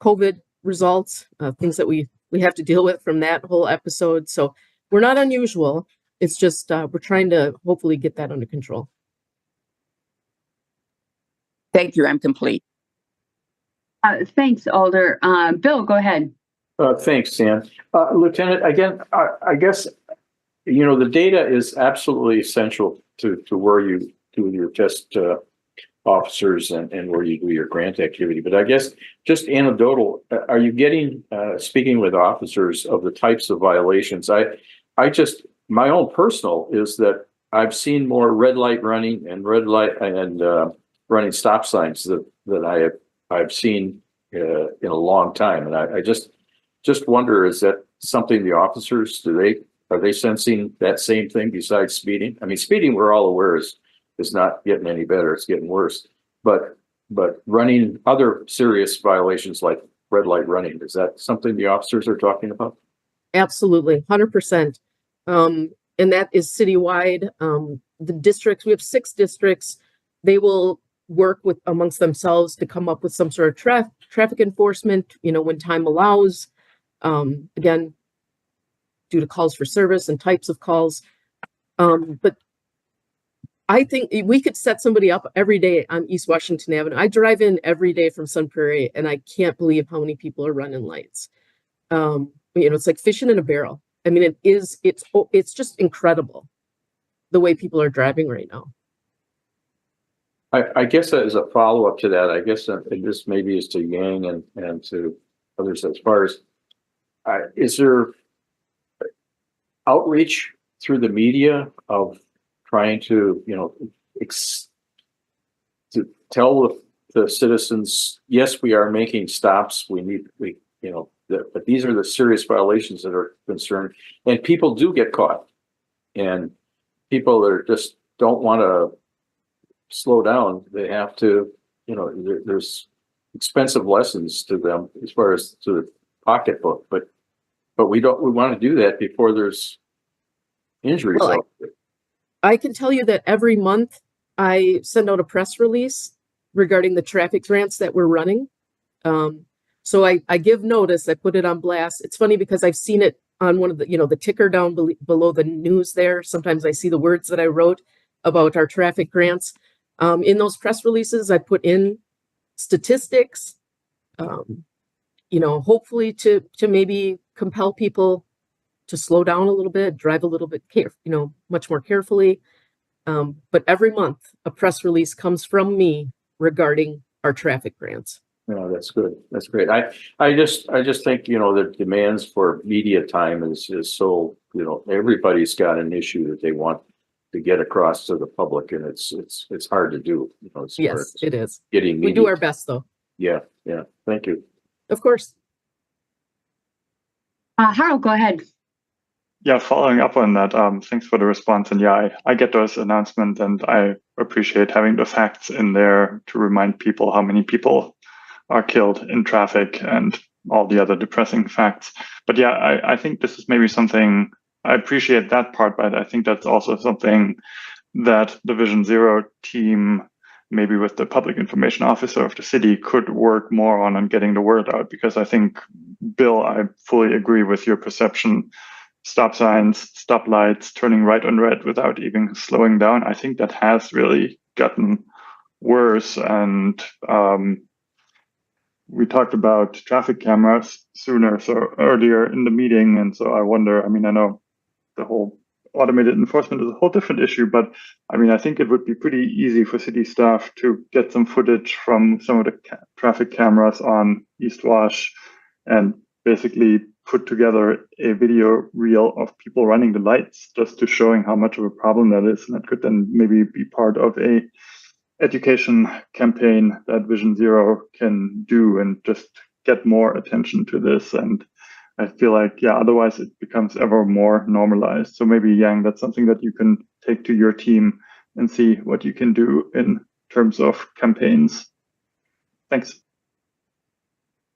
COVID results, things that we have to deal with from that whole episode. So we're not unusual. It's just we're trying to hopefully get that under control. Thank you. I'm complete. Thanks, Alder. Bill, go ahead. Thanks, Sam. Lieutenant, again, I guess, the data is absolutely essential to where you do your test officers and where you do your grant activity. But I guess just anecdotal, are you getting, speaking with officers of the types of violations? My own personal is that I've seen more red light running and red light and running stop signs that I've seen in a long time. And I just wonder, is that something the officers, are they sensing that same thing besides speeding? I mean, speeding, we're all aware is not getting any better. It's getting worse. But running other serious violations like red light running, is that something the officers are talking about? Absolutely, 100%. And that is citywide. The districts, we have 6 districts. They will work with amongst themselves to come up with some sort of traffic enforcement, when time allows. Again, due to calls for service and types of calls. But I think we could set somebody up every day on East Washington Avenue. I drive in every day from Sun Prairie, and I can't believe how many people are running lights. It's like fishing in a barrel. I mean, it's just incredible the way people are driving right now. I guess as a follow-up to that, I guess this maybe is to Yang and to others, as far as is there outreach through the media of trying to, to tell the citizens, yes, we are making stops. But these are the serious violations that are concerned, and people do get caught, and people are just don't want to slow down. They have to, there's expensive lessons to them as far as to the pocketbook, but we want to do that before there's injuries. Well, I can tell you that every month I send out a press release regarding the traffic grants that we're running. So I give notice, I put it on blast. It's funny because I've seen it on one of the, the ticker down below the news there. Sometimes I see the words that I wrote about our traffic grants. In those press releases, I put in statistics, hopefully to maybe compel people to slow down a little bit, drive a little bit, much more carefully. But every month a press release comes from me regarding our traffic grants. No, that's good. That's great. I just think, the demands for media time is so, everybody's got an issue that they want to get across to the public, and it's hard to do. Yes, it is. Getting we do our best though. Yeah. Thank you. Of course. Harold, go ahead. Yeah, following up on that, thanks for the response. And yeah, I get those announcements, and I appreciate having the facts in there to remind people how many people are killed in traffic and all the other depressing facts. But yeah, I think this is maybe something, I appreciate that part, but I think that's also something that the Vision Zero team maybe with the public information officer of the city could work more on getting the word out. Because I think, Bill, I fully agree with your perception. Stop signs, stoplights, turning right on red without even slowing down. I think that has really gotten worse. And we talked about traffic cameras earlier in the meeting. And so I wonder, I mean, I know the whole automated enforcement is a whole different issue, but I mean, I think it would be pretty easy for city staff to get some footage from some of the traffic cameras on East Wash and basically put together a video reel of people running the lights, just to showing how much of a problem that is. And that could then maybe be part of a education campaign that Vision Zero can do and just get more attention to this. And I feel like, yeah, otherwise it becomes ever more normalized. So maybe, Yang, that's something that you can take to your team and see what you can do in terms of campaigns. Thanks.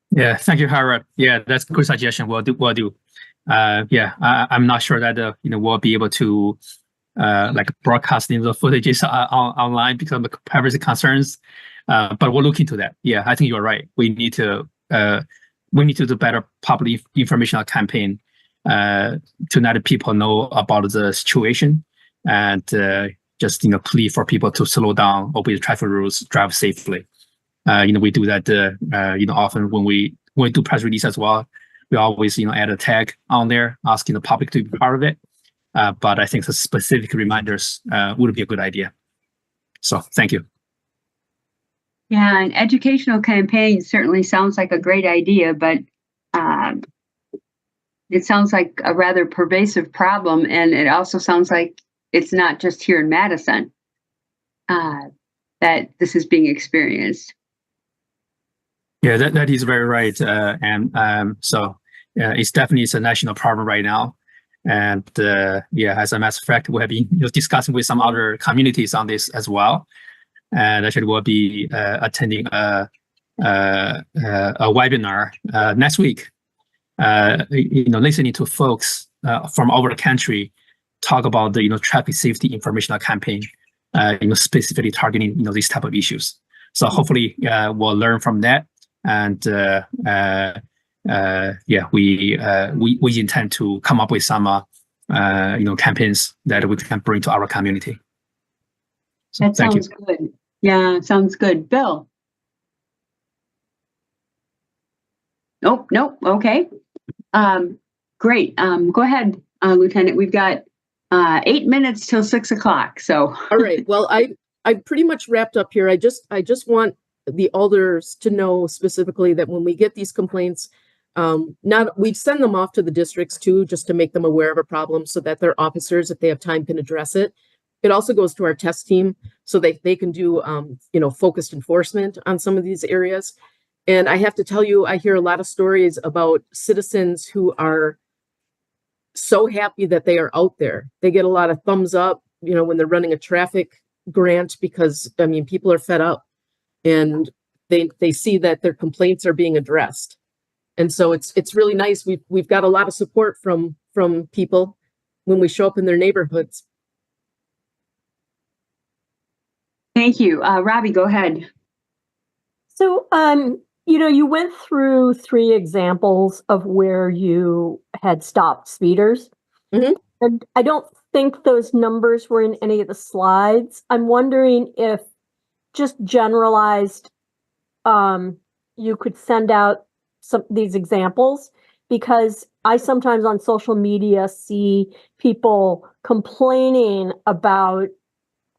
Yeah, thank you, Harold. Yeah, that's a good suggestion. We'll do. Yeah, I'm not sure that we'll be able to like broadcasting the footages online because of the privacy concerns. But we'll look into that. Yeah, I think you're right. We need to do better public informational campaign to let people know about the situation and just plea for people to slow down, obey the traffic rules, drive safely. We do that often when we do press release as well. We always add a tag on there asking the public to be part of it. But I think the specific reminders would be a good idea. So thank you. Yeah, an educational campaign certainly sounds like a great idea, but it sounds like a rather pervasive problem, and it also sounds like it's not just here in Madison that this is being experienced. Yeah, that is very right, and so it's definitely a national problem right now. And yeah, as a matter of fact, we have been discussing with some other communities on this as well. And actually, we'll be attending a webinar next week. Listening to folks from over the country talk about the traffic safety informational campaign, specifically targeting these type of issues. So hopefully, we'll learn from that. And yeah, we intend to come up with some campaigns that we can bring to our community. So, that sounds good. Yeah, sounds good. Bill. Nope. Okay. Great. Go ahead, Lieutenant. We've got 8 minutes till 6 o'clock. So. All right. Well, I pretty much wrapped up here. I just want the alders to know specifically that when we get these complaints, we send them off to the districts too, just to make them aware of a problem so that their officers, if they have time, can address it. It also goes to our test team so they can do, focused enforcement on some of these areas. And I have to tell you, I hear a lot of stories about citizens who are so happy that they are out there. They get a lot of thumbs up, when they're running a traffic grant, because people are fed up and they see that their complaints are being addressed. And so it's really nice. We've got a lot of support from people when we show up in their neighborhoods. Thank you. Robbie, go ahead. So, you went through 3 examples of where you had stopped speeders. Mm-hmm. And I don't think those numbers were in any of the slides. I'm wondering if just generalized, you could send out some of these examples, because I sometimes on social media see people complaining about,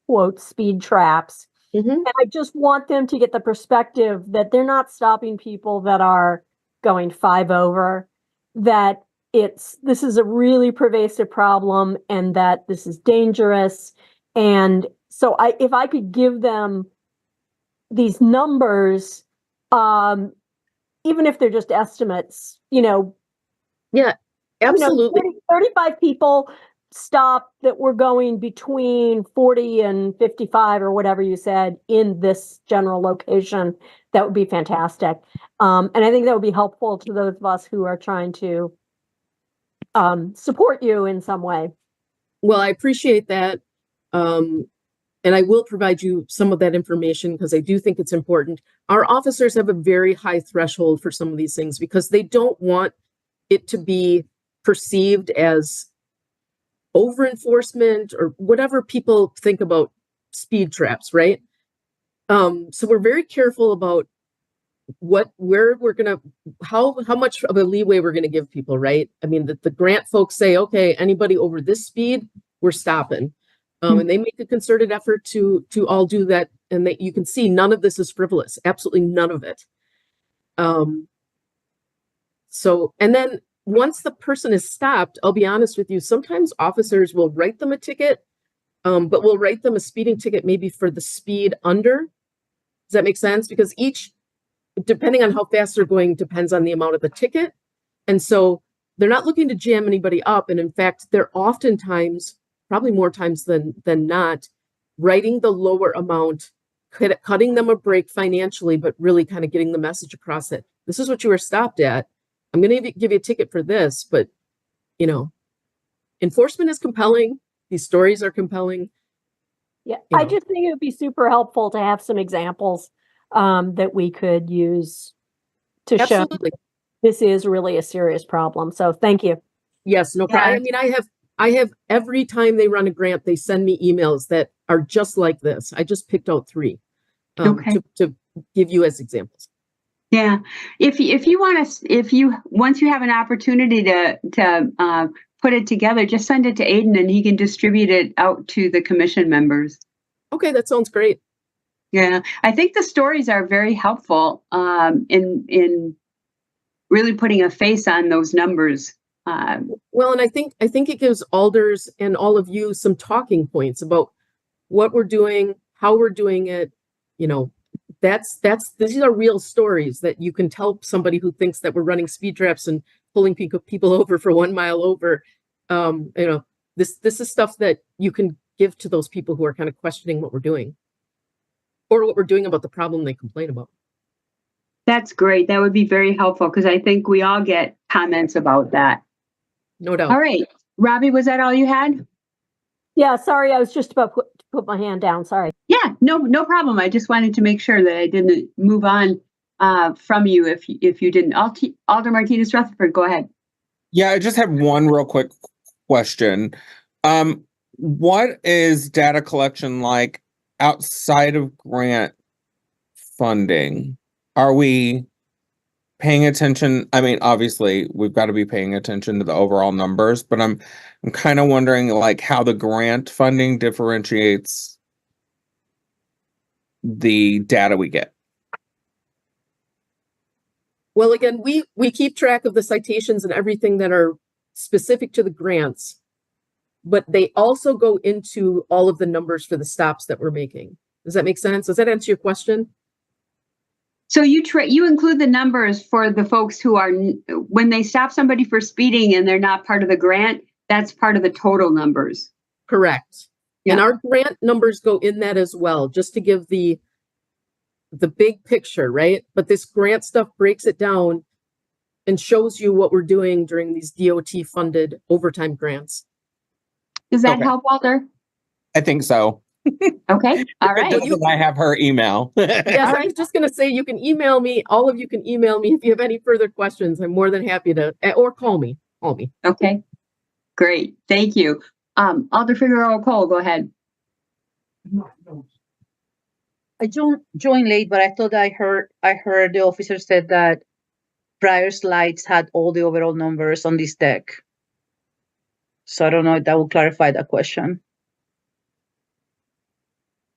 quote, speed traps. Mm-hmm. And I just want them to get the perspective that they're not stopping people that are going 5 over, that this is a really pervasive problem and that this is dangerous. And so if I could give them these numbers, even if they're just estimates, Yeah, absolutely. 35 people stop that were going between 40 and 55 or whatever you said in this general location, that would be fantastic. And I think that would be helpful to those of us who are trying to support you in some way. Well, I appreciate that. and I will provide you some of that information because I do think it's important. Our officers have a very high threshold for some of these things because they don't want it to be perceived as over enforcement or whatever people think about speed traps, right? So we're very careful about how much of a leeway we're gonna give people, right? I mean, the grant folks say, okay, anybody over this speed, we're stopping. And they make a concerted effort to all do that. And you can see none of this is frivolous, absolutely none of it. So, and then once the person is stopped, I'll be honest with you, sometimes officers will write them a ticket, but we'll write them a speeding ticket maybe for the speed under. Does that make sense? Because depending on how fast they're going, depends on the amount of the ticket. And so they're not looking to jam anybody up. And in fact, they're oftentimes, probably more times than not, writing the lower amount, cutting them a break financially, but really kind of getting the message across that this is what you were stopped at. I'm going to give you a ticket for this, but enforcement is compelling. These stories are compelling. Yeah, I just think it would be super helpful to have some examples that we could use to show this is really a serious problem. So thank you. Yes, no problem. I mean, I have every time they run a grant, they send me emails that are just like this. I just picked out 3 to give you as examples. Yeah, if you once you have an opportunity to put it together, just send it to Aiden and he can distribute it out to the commission members. Okay, that sounds great. Yeah, I think the stories are very helpful in really putting a face on those numbers. Well, and I think it gives alders and all of you some talking points about what we're doing, how we're doing it. These are real stories that you can tell somebody who thinks that we're running speed traps and pulling people over for 1 mile over. This is stuff that you can give to those people who are kind of questioning what we're doing or what we're doing about the problem they complain about. That's great. That would be very helpful because I think we all get comments about that. No doubt. All right. Robbie, was that all you had? Yeah, sorry. I was just about to put my hand down. Sorry. Yeah, no problem. I just wanted to make sure that I didn't move on from you if you didn't. Alder Martinez Rutherford, go ahead. Yeah, I just have one real quick question. What is data collection like outside of grant funding? Are we paying attention? I mean, obviously, we've got to be paying attention to the overall numbers, but I'm kind of wondering like how the grant funding differentiates the data we get. Well, again, we keep track of the citations and everything that are specific to the grants, but they also go into all of the numbers for the stops that we're making. Does that make sense? Does that answer your question? So you include the numbers for the folks who are, when they stop somebody for speeding and they're not part of the grant, that's part of the total numbers. Correct. Yeah. And our grant numbers go in that as well, just to give the big picture, right? But this grant stuff breaks it down and shows you what we're doing during these DOT funded overtime grants. Does that help, Walter? I think so. Okay. All right. I have her email. Yes, I was just going to say, you can email me. All of you can email me if you have any further questions. I'm more than happy to, or call me. Okay. Great. Thank you. Alder Figueroa Cole, go ahead. I joined late, but I thought I heard the officer said that prior slides had all the overall numbers on this deck. So I don't know if that will clarify that question.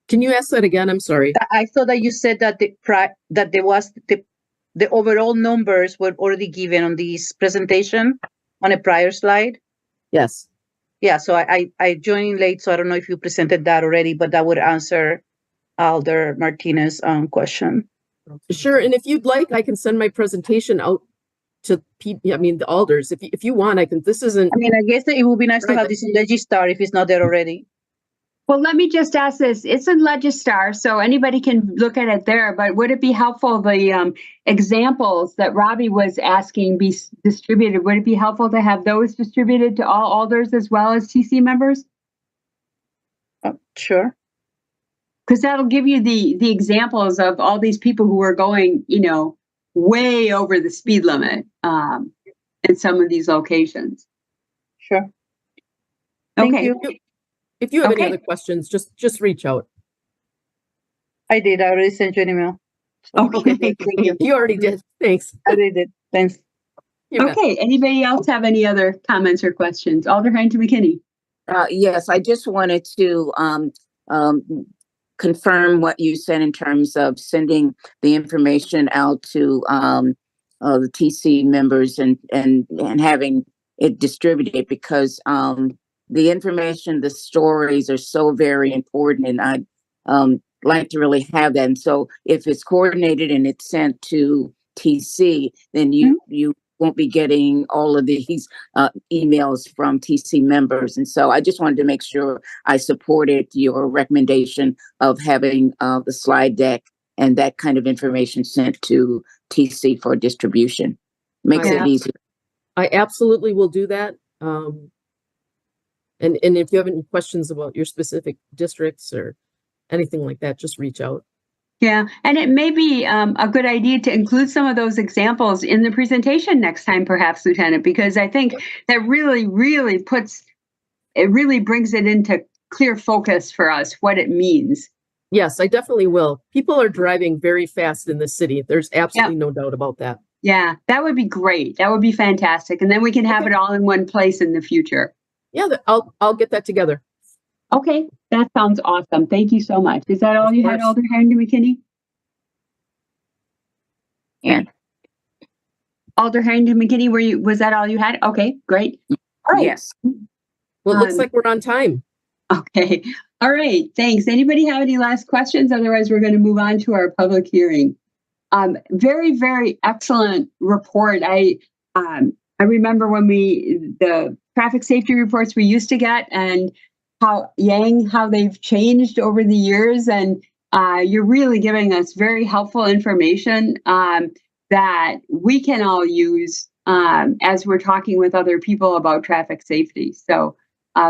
Can you ask that again? I'm sorry. I thought that you said that the overall numbers were already given on this presentation on a prior slide. Yes. Yeah. So I joined late, so I don't know if you presented that already, but that would answer Alder Martinez's question. Sure. And if you'd like, I can send my presentation out to the alders. If you want, I can. This isn't. I mean, I guess that it would be nice to have this in Legistar if it's not there already. Well, let me just ask this. It's in Legistar, so anybody can look at it there, but would it be helpful, the examples that Robbie was asking be distributed, would it be helpful to have those distributed to all alders as well as TC members? Sure. because that'll give you the examples of all these people who are going, way over the speed limit in some of these locations. Sure. Thank Okay. you. If you have any Okay. other questions, just reach out. I did. I already sent you an email. Okay. Thank you. You already did. Thanks. I already did. Thanks. You bet. Okay. Anybody else have any other comments or questions? Alder Harrington McKinney. Yes, I just wanted to confirm what you said in terms of sending the information out to the TC members and having it distributed, because the information, the stories are so very important, and I'd like to really have that. And so if it's coordinated and it's sent to TC, then you won't be getting all of these emails from TC members. And so I just wanted to make sure I supported your recommendation of having the slide deck and that kind of information sent to TC for distribution. Makes it easier. I absolutely will do that. And if you have any questions about your specific districts or anything like that, just reach out. Yeah, and it may be a good idea to include some of those examples in the presentation next time, perhaps, Lieutenant, because I think that really brings it into clear focus for us, what it means. Yes, I definitely will. People are driving very fast in the city. There's absolutely no doubt about that. Yeah, that would be great. That would be fantastic. And then we can have it all in one place in the future. Yeah, I'll get that together. Okay, that sounds awesome. Thank you so much. Is that all you had, Alder Harrington McKinney? And Alder Harrington McKinney, was that all you had? Okay, great. All right. Yes. Well, it looks like we're on time. Okay. All right. Thanks. Anybody have any last questions? Otherwise, we're going to move on to our public hearing. Very, very excellent report. I remember when the traffic safety reports we used to get, and how they've changed over the years. And you're really giving us very helpful information that we can all use as we're talking with other people about traffic safety. So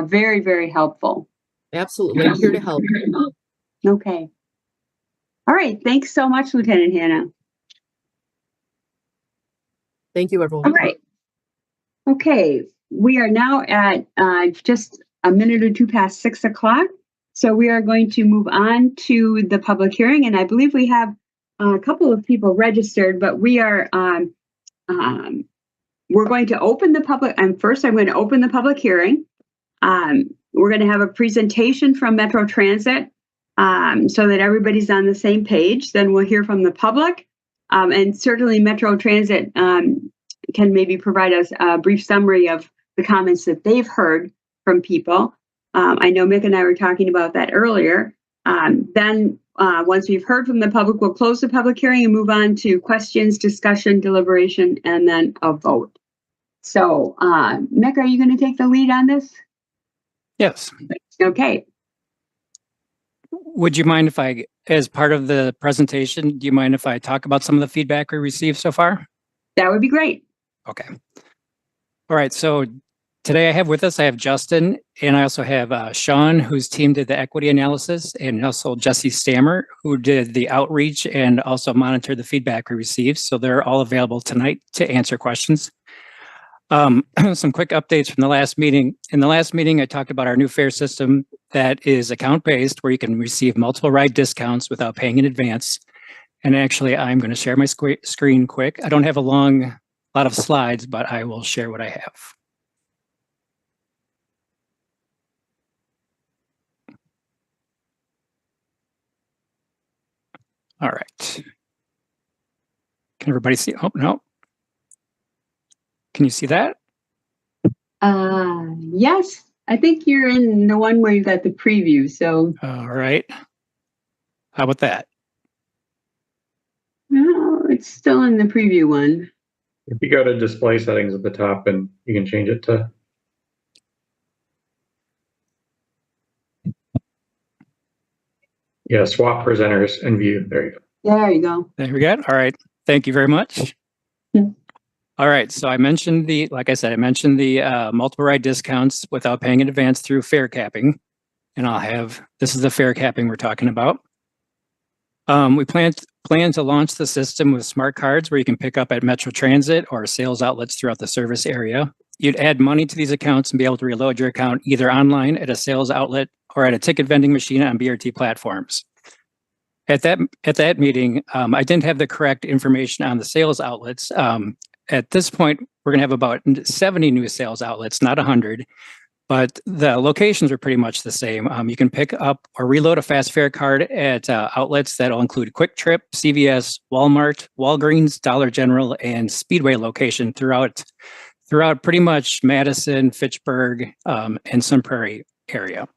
very, very helpful. Absolutely. I'm here to help. Okay. All right. Thanks so much, Lieutenant Hannah. Thank you, everyone. All right. Okay. We are now at just a minute or two past 6 o'clock. So we are going to move on to the public hearing. And I believe we have a couple of people registered, but we are we're going to open the public. First, I'm going to open the public hearing. We're going to have a presentation from Metro Transit so that everybody's on the same page. Then we'll hear from the public. And certainly Metro Transit can maybe provide us a brief summary of the comments that they've heard from people. I know Mick and I were talking about that earlier. Then once we've heard from the public, we'll close the public hearing and move on to questions, discussion, deliberation, and then a vote. So Mick, are you going to take the lead on this? Yes. Okay. Would you mind if I, as part of the presentation, do you mind if I talk about some of the feedback we received so far? That would be great. Okay. All right. So today I have Justin, and I also have Sean, whose team did the equity analysis, and also Jesse Stammer, who did the outreach and also monitored the feedback we received. So they're all available tonight to answer questions. Some quick updates from the last meeting. In the last meeting, I talked about our new fare system that is account-based, where you can receive multiple ride discounts without paying in advance. And actually, I'm going to share my screen quick. I don't have a lot of slides, but I will share what I have. All right. Can everybody see? Oh, no. Can you see that? Yes, I think you're in the one where you've got the preview. So. All right. How about that? No, it's still in the preview one. If you go to display settings at the top, and you can change it to. Yeah, swap presenters and view. There you go. There you go. There we go. All right. Thank you very much. All right. So I mentioned like I said, multiple ride discounts without paying in advance through fare capping. And this is the fare capping we're talking about. We plan to launch the system with smart cards where you can pick up at Metro Transit or sales outlets throughout the service area. You'd add money to these accounts and be able to reload your account either online at a sales outlet or at a ticket vending machine on BRT platforms. At that meeting, I didn't have the correct information on the sales outlets. At this point, we're going to have about 70 new sales outlets, not 100. But the locations are pretty much the same. You can pick up or reload a fast fare card at outlets that'll include Quick Trip, CVS, Walmart, Walgreens, Dollar General, and Speedway location throughout pretty much Madison, Fitchburg, and Sun Prairie area.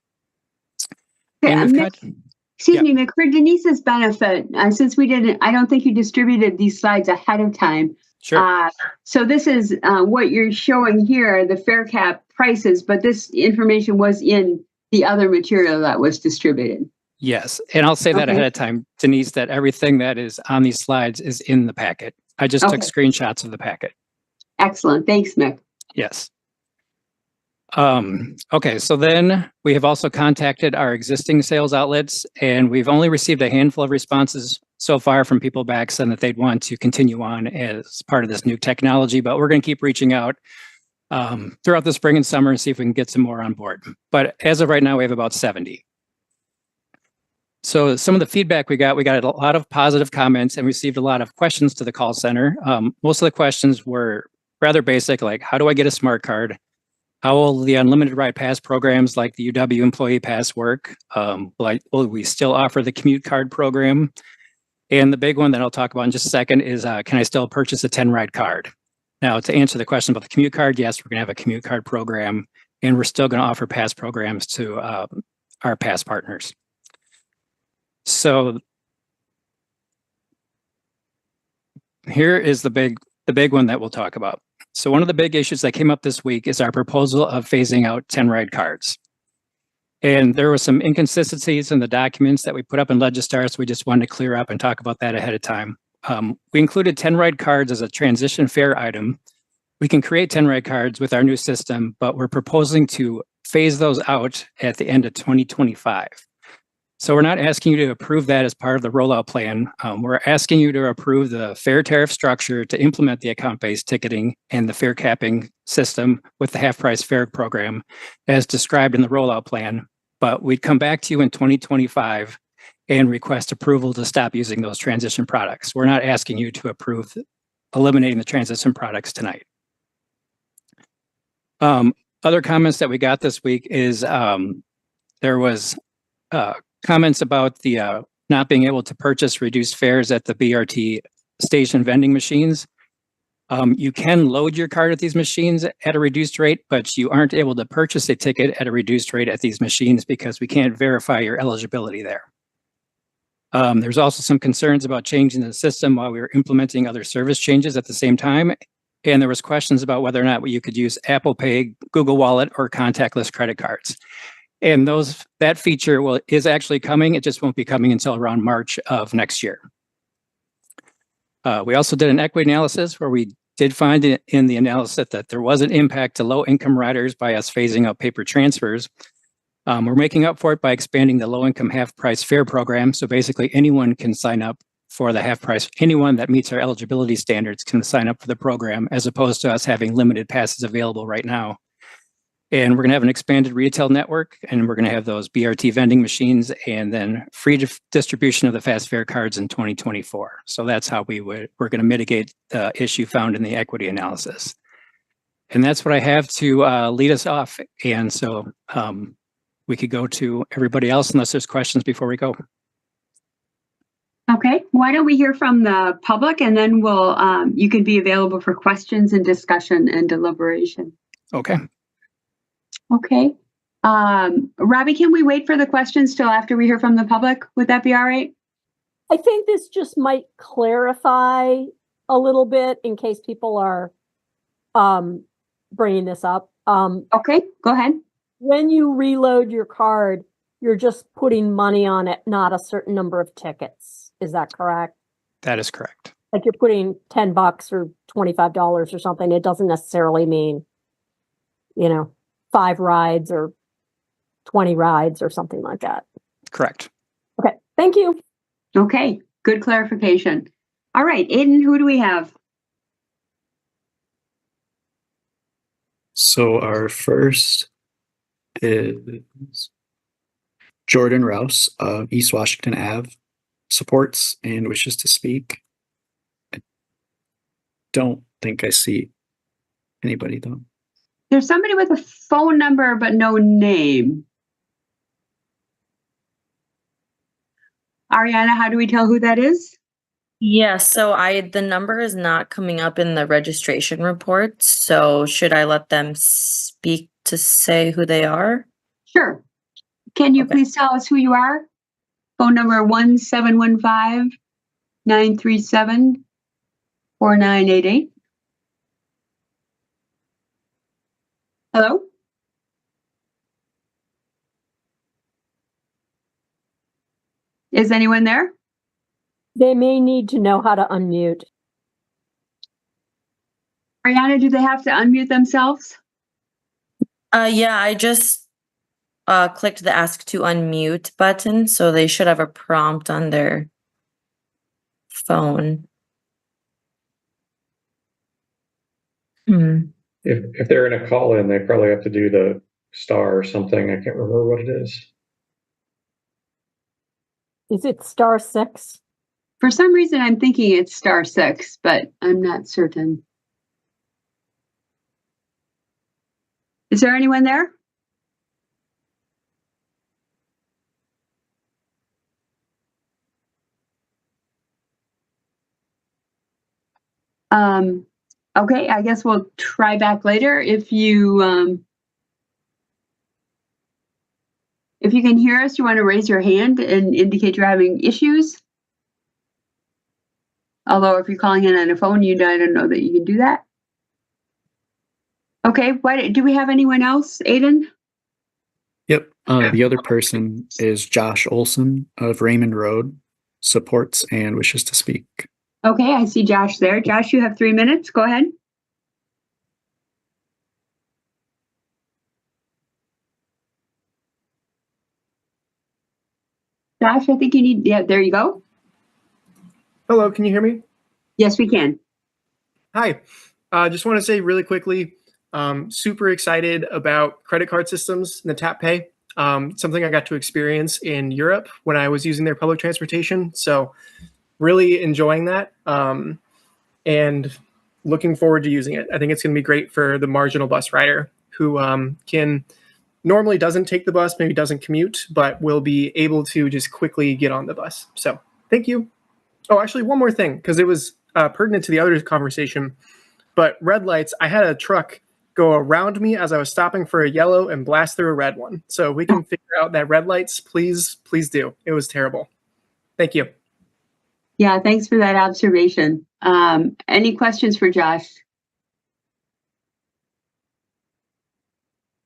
Excuse me, Mick, for Denise's benefit, since I don't think you distributed these slides ahead of time. Sure. So this is what you're showing here, the fare cap prices, but this information was in the other material that was distributed. Yes, and I'll say that ahead of time, Denise, that everything that is on these slides is in the packet. I just took screenshots of the packet. Excellent. Thanks, Mick. Yes. Okay, so then we have also contacted our existing sales outlets, and we've only received a handful of responses so far from people back saying that they'd want to continue on as part of this new technology, but we're going to keep reaching out throughout the spring and summer and see if we can get some more on board. But as of right now, we have about 70. So some of the feedback we got a lot of positive comments and received a lot of questions to the call center. Most of the questions were rather basic, like how do I get a smart card? How will the unlimited ride pass programs like the UW employee pass work? Will we still offer the commute card program? And the big one that I'll talk about in just a second is, can I still purchase a 10 ride card? Now, to answer the question about the commute card, yes, we're going to have a commute card program, and we're still going to offer pass programs to our pass partners. So here is the big one that we'll talk about. So one of the big issues that came up this week is our proposal of phasing out 10 ride cards. And there were some inconsistencies in the documents that we put up in Legistar, so we just wanted to clear up and talk about that ahead of time. We included 10 ride cards as a transition fare item. We can create 10 ride cards with our new system, but we're proposing to phase those out at the end of 2025. So we're not asking you to approve that as part of the rollout plan. We're asking you to approve the fare tariff structure to implement the account-based ticketing and the fare capping system with the half-price fare program as described in the rollout plan. But we'd come back to you in 2025 and request approval to stop using those transition products. We're not asking you to approve eliminating the transition products tonight. Other comments that we got this week is there was comments about the not being able to purchase reduced fares at the BRT station vending machines. You can load your card at these machines at a reduced rate, but you aren't able to purchase a ticket at a reduced rate at these machines because we can't verify your eligibility there. There's also some concerns about changing the system while we were implementing other service changes at the same time. And there was questions about whether or not you could use Apple Pay, Google Wallet, or contactless credit cards. And that feature is actually coming. It just won't be coming until around March of next year. We also did an equity analysis where we did find in the analysis that there was an impact to low-income riders by us phasing out paper transfers. We're making up for it by expanding the low-income half-price fare program. So basically anyone can sign up for the half price. Anyone that meets our eligibility standards can sign up for the program, as opposed to us having limited passes available right now. And we're going to have an expanded retail network, and we're going to have those BRT vending machines and then free distribution of the fast fare cards in 2024. So that's how we're going to mitigate the issue found in the equity analysis. And that's what I have to lead us off. And so we could go to everybody else unless there's questions before we go. Okay, why don't we hear from the public, and then you can be available for questions and discussion and deliberation. Okay. Okay. Robbie, can we wait for the questions till after we hear from the public? Would that be all right? I think this just might clarify a little bit in case people are bringing this up. Okay, go ahead. When you reload your card, you're just putting money on it, not a certain number of tickets. Is that correct? That is correct. Like you're putting $10 or $25 or something. It doesn't necessarily mean, 5 rides or 20 rides or something like that. Correct. Okay, thank you. Okay, good clarification. All right, Aiden, who do we have? So our first is Jordan Rouse of East Washington Ave, supports and wishes to speak. I don't think I see anybody though. There's somebody with a phone number but no name. Ariana, how do we tell who that is? Yeah, so the number is not coming up in the registration report, so should I let them speak to say who they are? Sure. Can you please tell us who you are? Phone number 1715-937-4988. Hello? Is anyone there? They may need to know how to unmute. Ariana, do they have to unmute themselves? Yeah, I just clicked the ask to unmute button, so they should have a prompt on their phone. If they're in a call in, they probably have to do the star or something. I can't remember what it is. Is it *6? For some reason, I'm thinking it's *6, but I'm not certain. Is there anyone there? Okay, I guess we'll try back later. If you can hear us, you want to raise your hand and indicate you're having issues. Although if you're calling in on a phone, I don't know that you can do that. Okay, do we have anyone else, Aiden? Yep. The other person is Josh Olson of Raymond Road, supports and wishes to speak. Okay, I see Josh there. Josh, you have 3 minutes. Go ahead. Josh, I think you need, yeah, there you go. Hello, can you hear me? Yes, we can. Hi. Just want to say really quickly, super excited about credit card systems and the Tap Pay. Something I got to experience in Europe when I was using their public transportation. So really enjoying that and looking forward to using it. I think it's going to be great for the marginal bus rider who normally doesn't take the bus, maybe doesn't commute, but will be able to just quickly get on the bus. So thank you. Oh, actually, one more thing, because it was pertinent to the other conversation, but red lights, I had a truck go around me as I was stopping for a yellow and blast through a red one. So we can figure out that red lights, please do. It was terrible. Thank you. Yeah, thanks for that observation. Any questions for Josh?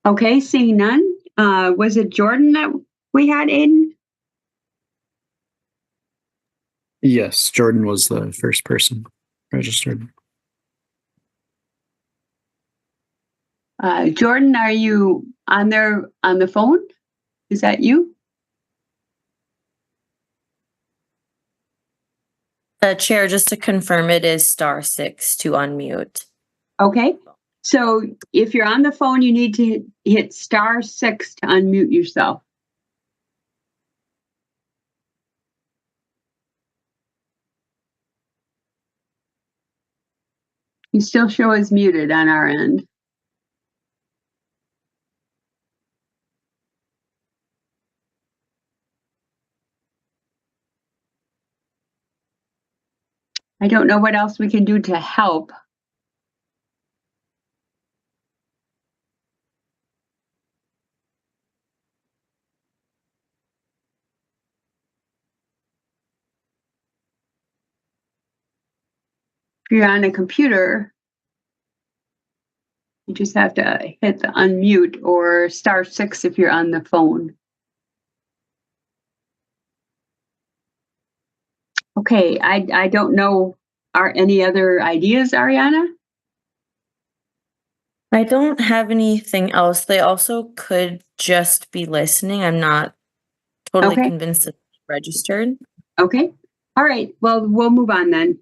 Okay, seeing none. Was it Jordan that we had, Aiden? Yes, Jordan was the first person registered. Jordan, are you on there on the phone? Is that you? Chair, just to confirm, it is *6 to unmute. Okay. So if you're on the phone, you need to hit *6 to unmute yourself. You still show as muted on our end. I don't know what else we can do to help. If you're on a computer, you just have to hit the unmute or *6 if you're on the phone. Okay, I don't know. Are any other ideas, Ariana? I don't have anything else. They also could just be listening. I'm not totally Okay. convinced that they're registered. Okay, All right, well, we'll move on then.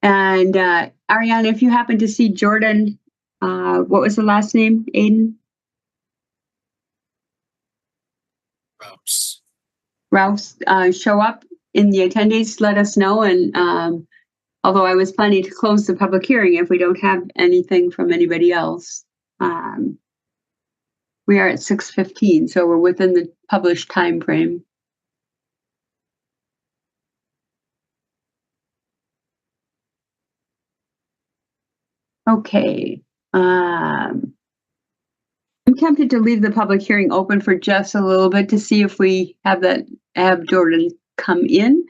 And Ariane, if you happen to see Jordan, what was the last name? Aiden? Rouse, show up in the attendees, let us know. And although I was planning to close the public hearing if we don't have anything from anybody else. We are at 6:15, so we're within the published time frame. Okay. I'm tempted to leave the public hearing open for just a little bit to see if we have Jordan come in.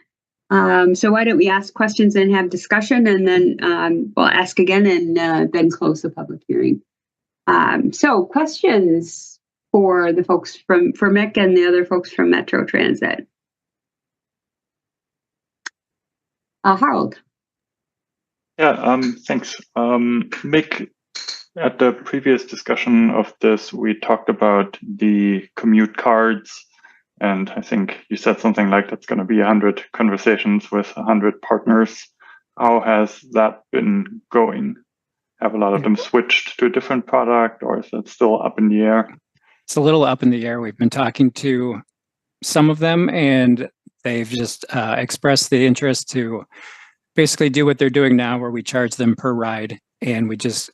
So why don't we ask questions and have discussion, and then we'll ask again and then close the public hearing. So questions for the folks for Mick and the other folks from Metro Transit. Harold. Yeah, thanks. Mick, at the previous discussion of this, we talked about the commute cards, and I think you said something like that's going to be 100 conversations with 100 partners. How has that been going? Have a lot of them switched to a different product, or is it still up in the air? It's a little up in the air. We've been talking to some of them, and they've just expressed the interest to basically do what they're doing now, where we charge them per ride, and we just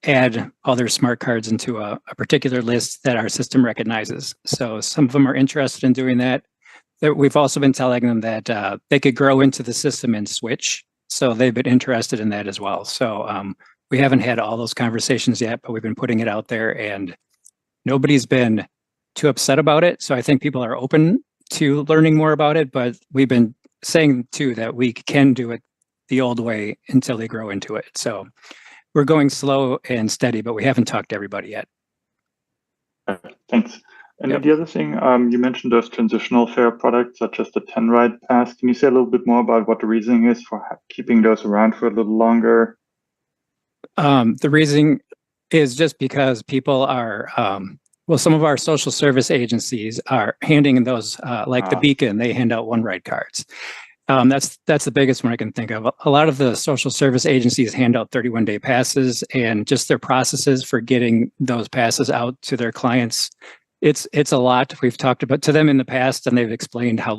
add all their smart cards into a particular list that our system recognizes. So some of them are interested in doing that. We've also been telling them that they could grow into the system and switch. So they've been interested in that as well. So we haven't had all those conversations yet, but we've been putting it out there, and nobody's been too upset about it. So I think people are open to learning more about it, but we've been saying too that we can do it the old way until they grow into it. So we're going slow and steady, but we haven't talked to everybody yet. Thanks. And then the other thing, you mentioned those transitional fare products, such as the 10 ride pass. Can you say a little bit more about what the reasoning is for keeping those around for a little longer? The reasoning is just because people are, well, some of our social service agencies are handing those, like the Beacon, they hand out one ride cards. That's the biggest one I can think of. A lot of the social service agencies hand out 31-day passes, and just their processes for getting those passes out to their clients. It's a lot. We've talked about to them in the past, and they've explained how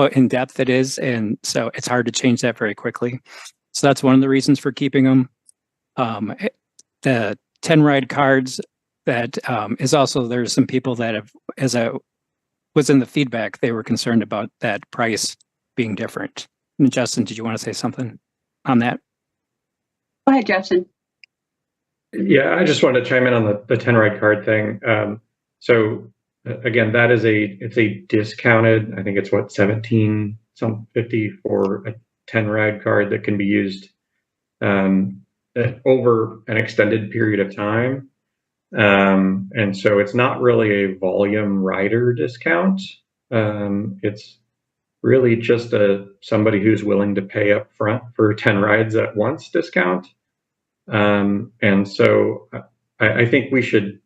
in depth it is, and so it's hard to change that very quickly. So that's one of the reasons for keeping them. The 10 ride cards, that is also, there's some people that have, as I was in the feedback, they were concerned about that price being different. And Justin, did you want to say something on that? Go ahead, Justin. Yeah, I just wanted to chime in on the 10 ride card thing. So again, it's a discounted, I think it's what, 17.50 for a 10 ride card that can be used over an extended period of time. And so it's not really a volume rider discount. It's really just somebody who's willing to pay up front for 10 rides at once discount. And so I think we should,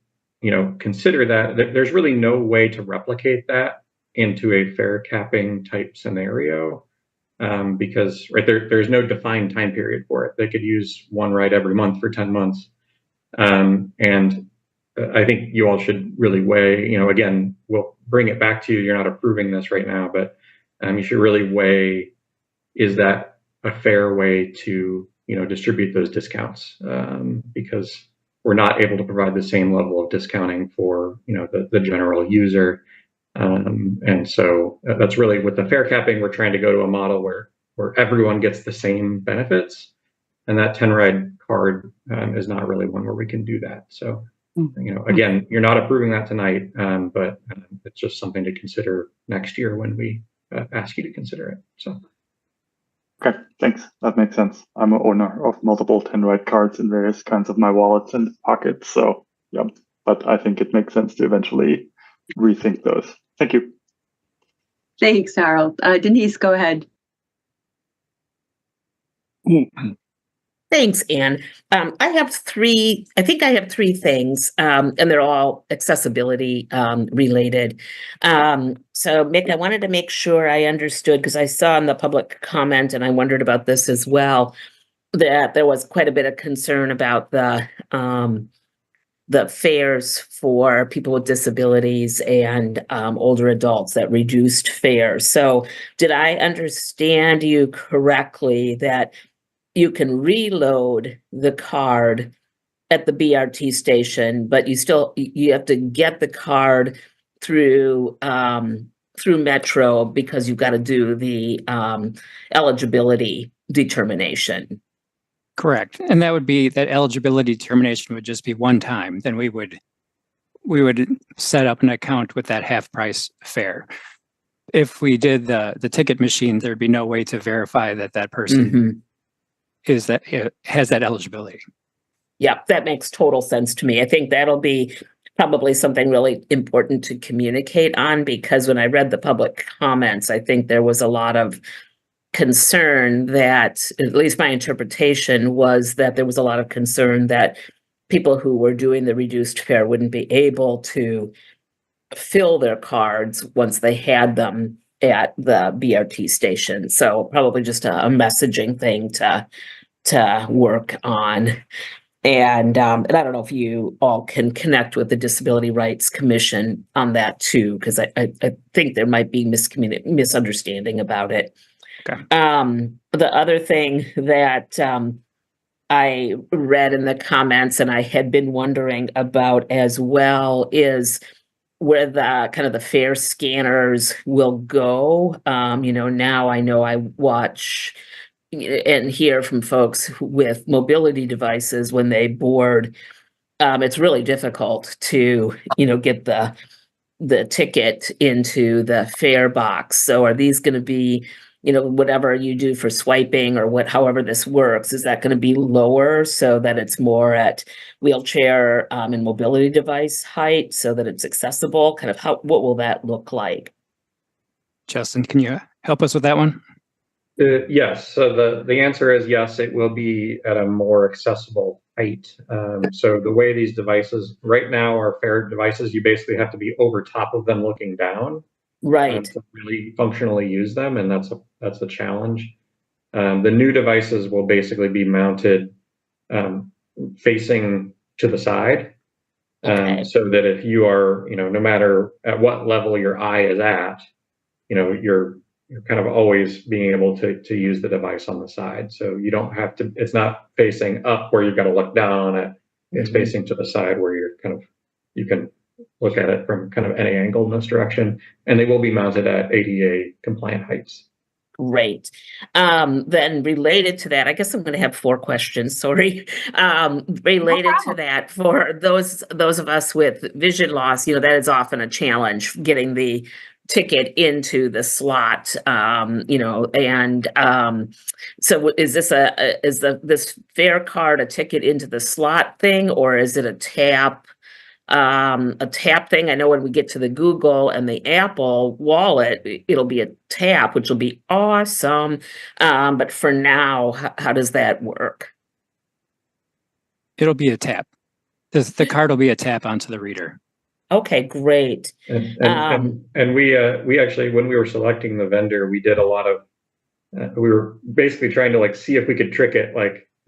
consider that. There's really no way to replicate that into a fare capping type scenario, because there's no defined time period for it. They could use one ride every month for 10 months. And I think you all should really weigh, again, we'll bring it back to you. You're not approving this right now, but you should really weigh, is that a fair way to, distribute those discounts? Because we're not able to provide the same level of discounting for, the general user. And so that's really, with the fare capping, we're trying to go to a model where everyone gets the same benefits. And that 10 ride card is not really one where we can do that. So, again, you're not approving that tonight, but it's just something to consider next year when we ask you to consider it. So. Okay, thanks. That makes sense. I'm an owner of multiple 10 ride cards in various kinds of my wallets and pockets. So, yeah, but I think it makes sense to eventually rethink those. Thank you. Thanks, Harold. Denise, go ahead. Thanks, Anne. I have three things, and they're all accessibility related. So Mick, I wanted to make sure I understood, because I saw in the public comment, and I wondered about this as well, that there was quite a bit of concern about the fares for people with disabilities and older adults, that reduced fares. So did I understand you correctly that you can reload the card at the BRT station, but you have to get the card through Metro, because you've got to do the eligibility determination? Correct. And that eligibility determination would just be one time. Then we would set up an account with that half price fare. If we did the ticket machine, there'd be no way to verify that person has that eligibility. Yeah, that makes total sense to me. I think that'll be probably something really important to communicate on, because when I read the public comments, I think there was a lot of concern that, at least my interpretation was that there was a lot of concern that people who were doing the reduced fare wouldn't be able to fill their cards once they had them at the BRT station. So probably just a messaging thing to work on. And I don't know if you all can connect with the Disability Rights Commission on that too, because I think there might be misunderstanding about it. Okay. The other thing that I read in the comments, and I had been wondering about as well, is where the kind of the fare scanners will go. Now I know I watch and hear from folks with mobility devices when they board. It's really difficult to, get the ticket into the fare box. So are these going to be, whatever you do for swiping or however this works, is that going to be lower so that it's more at wheelchair and mobility device height so that it's accessible? Kind of what will that look like? Justin, can you help us with that one? Yes. So the answer is yes, it will be at a more accessible height. So the way these devices right now are fare devices, you basically have to be over top of them looking down. Right. To really functionally use them, and that's a challenge. The new devices will basically be mounted facing to the side, so that if you are, no matter at what level your eye is at, you're kind of always being able to use the device on the side. So you don't have to. It's not facing up where you've got to look down at. It's facing to the side where you can look at it from kind of any angle in this direction, and they will be mounted at ADA compliant heights. Great. Then related to that, I guess I'm going to have 4 questions, sorry. Related to that, for those of us with vision loss, that is often a challenge, getting the ticket into the slot, so is this this fare card a ticket into the slot thing, or is it a tap thing? I know when we get to the Google and the Apple Wallet, it'll be a tap, which will be awesome. But for now, how does that work? It'll be a tap. The card will be a tap onto the reader. Okay, great. And we actually, when we were selecting the vendor, we did a lot of, we were basically trying to see if we could trick it.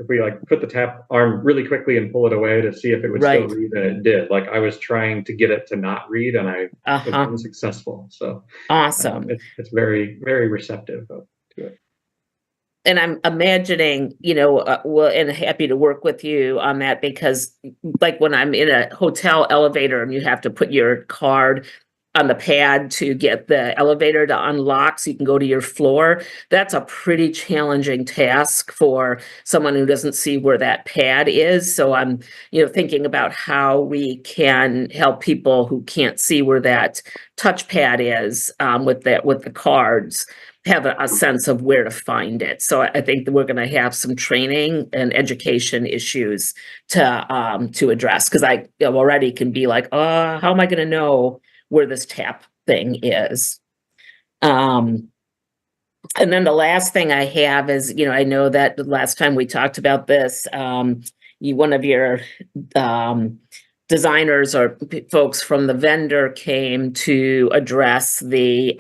If we put the tap arm really quickly and pull it away to see if it would still read, and it did. I was trying to get it to not read, and I was unsuccessful. So awesome. It's very, very receptive to it. And I'm imagining, and happy to work with you on that, because when I'm in a hotel elevator and you have to put your card on the pad to get the elevator to unlock so you can go to your floor, that's a pretty challenging task for someone who doesn't see where that pad is. So I'm, thinking about how we can help people who can't see where that touchpad is with the cards, have a sense of where to find it. So I think that we're going to have some training and education issues to address, because I already can be like, how am I going to know where this tap thing is? And then the last thing I have is, I know that the last time we talked about this, one of your designers or folks from the vendor came to address the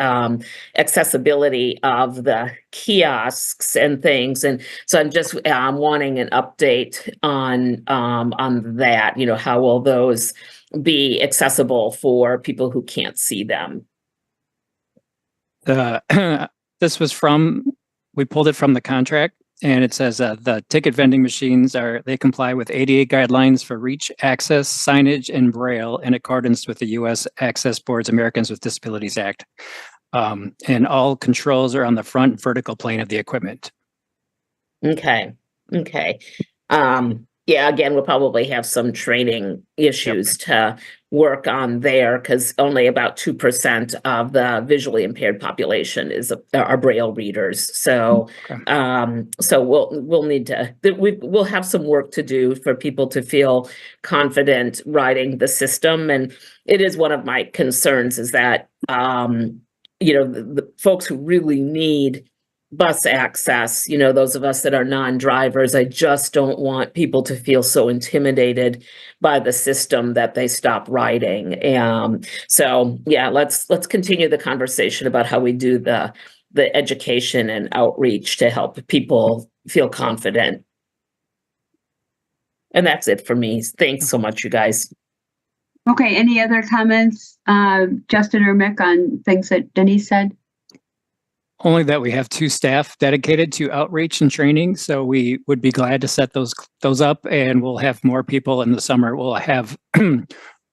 accessibility of the kiosks and things. And so I'm just wanting an update on that. How will those be accessible for people who can't see them? This was we pulled it from the contract, and it says the ticket vending machines they comply with ADA guidelines for reach, access, signage, and braille in accordance with the U.S. Access Board's Americans with Disabilities Act. And all controls are on the front vertical plane of the equipment. Okay. Yeah, again, we'll probably have some training issues to work on there, because only about 2% of the visually impaired population are Braille readers. So, so we'll need to we'll have some work to do for people to feel confident riding the system. And it is one of my concerns is that the folks who really need bus access, those of us that are non-drivers, I just don't want people to feel so intimidated by the system that they stop riding. So yeah, let's continue the conversation about how we do the education and outreach to help people feel confident. And that's it for me. Thanks so much, you guys. Okay, any other comments, Justin or Mick, on things that Denise said? Only that we have 2 staff dedicated to outreach and training, so we would be glad to set those up, and we'll have more people in the summer. We'll have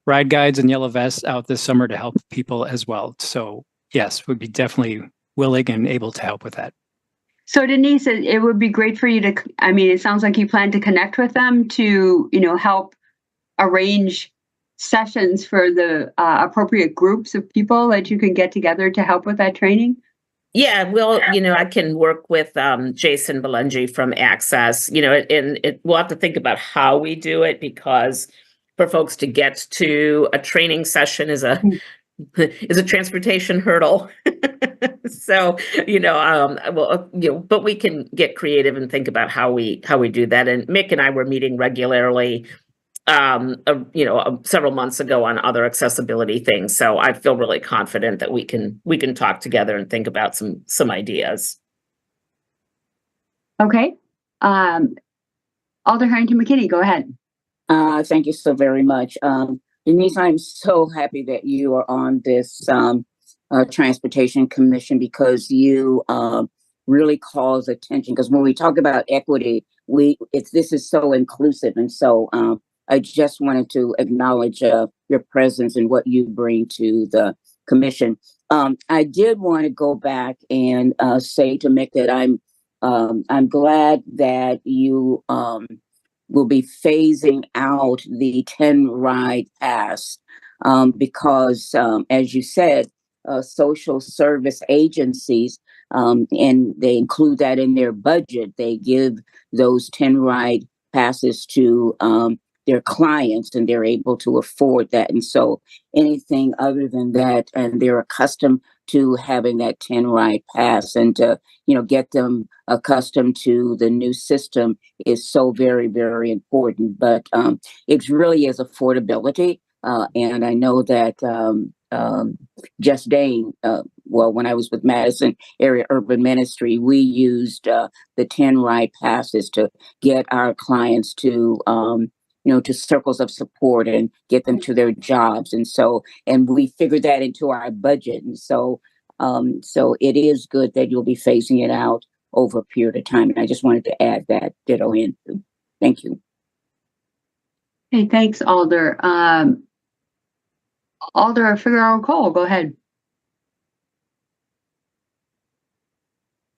ride guides and yellow vests out this summer to help people as well. So yes, we'd be definitely willing and able to help with that. So Denise, it would be great for you to, it sounds like you plan to connect with them to, help arrange sessions for the appropriate groups of people that you can get together to help with that training. Yeah, well, I can work with Jason Belengi from Access, and we'll have to think about how we do it, because for folks to get to a training session is a transportation hurdle. So, but we can get creative and think about how we do that. And Mick and I were meeting regularly several months ago on other accessibility things. So I feel really confident that we can talk together and think about some ideas. Okay. Alder Harrington McKinney, go ahead. Thank you so very much. Denise, I'm so happy that you are on this Transportation Commission, because you really calls attention. Because when we talk about equity, this is so inclusive, and so I just wanted to acknowledge your presence and what you bring to the commission. I did want to go back and say to Mick that I'm glad that you will be phasing out the 10 ride pass, because as you said, social service agencies, and they include that in their budget, they give those 10 ride passes to their clients, and they're able to afford that. And so anything other than that, and they're accustomed to having that 10 ride pass, and to, get them accustomed to the new system is so very, very important. But it really is affordability. And I know that Just Dane, when I was with Madison Area Urban Ministry, we used the 10 ride passes to get our clients to to circles of support and get them to their jobs. And we figured that into our budget. And so it is good that you'll be phasing it out over a period of time. And I just wanted to add that ditto in. Thank you. Hey, thanks, Alder. Alder Figueroa-Cole, go ahead.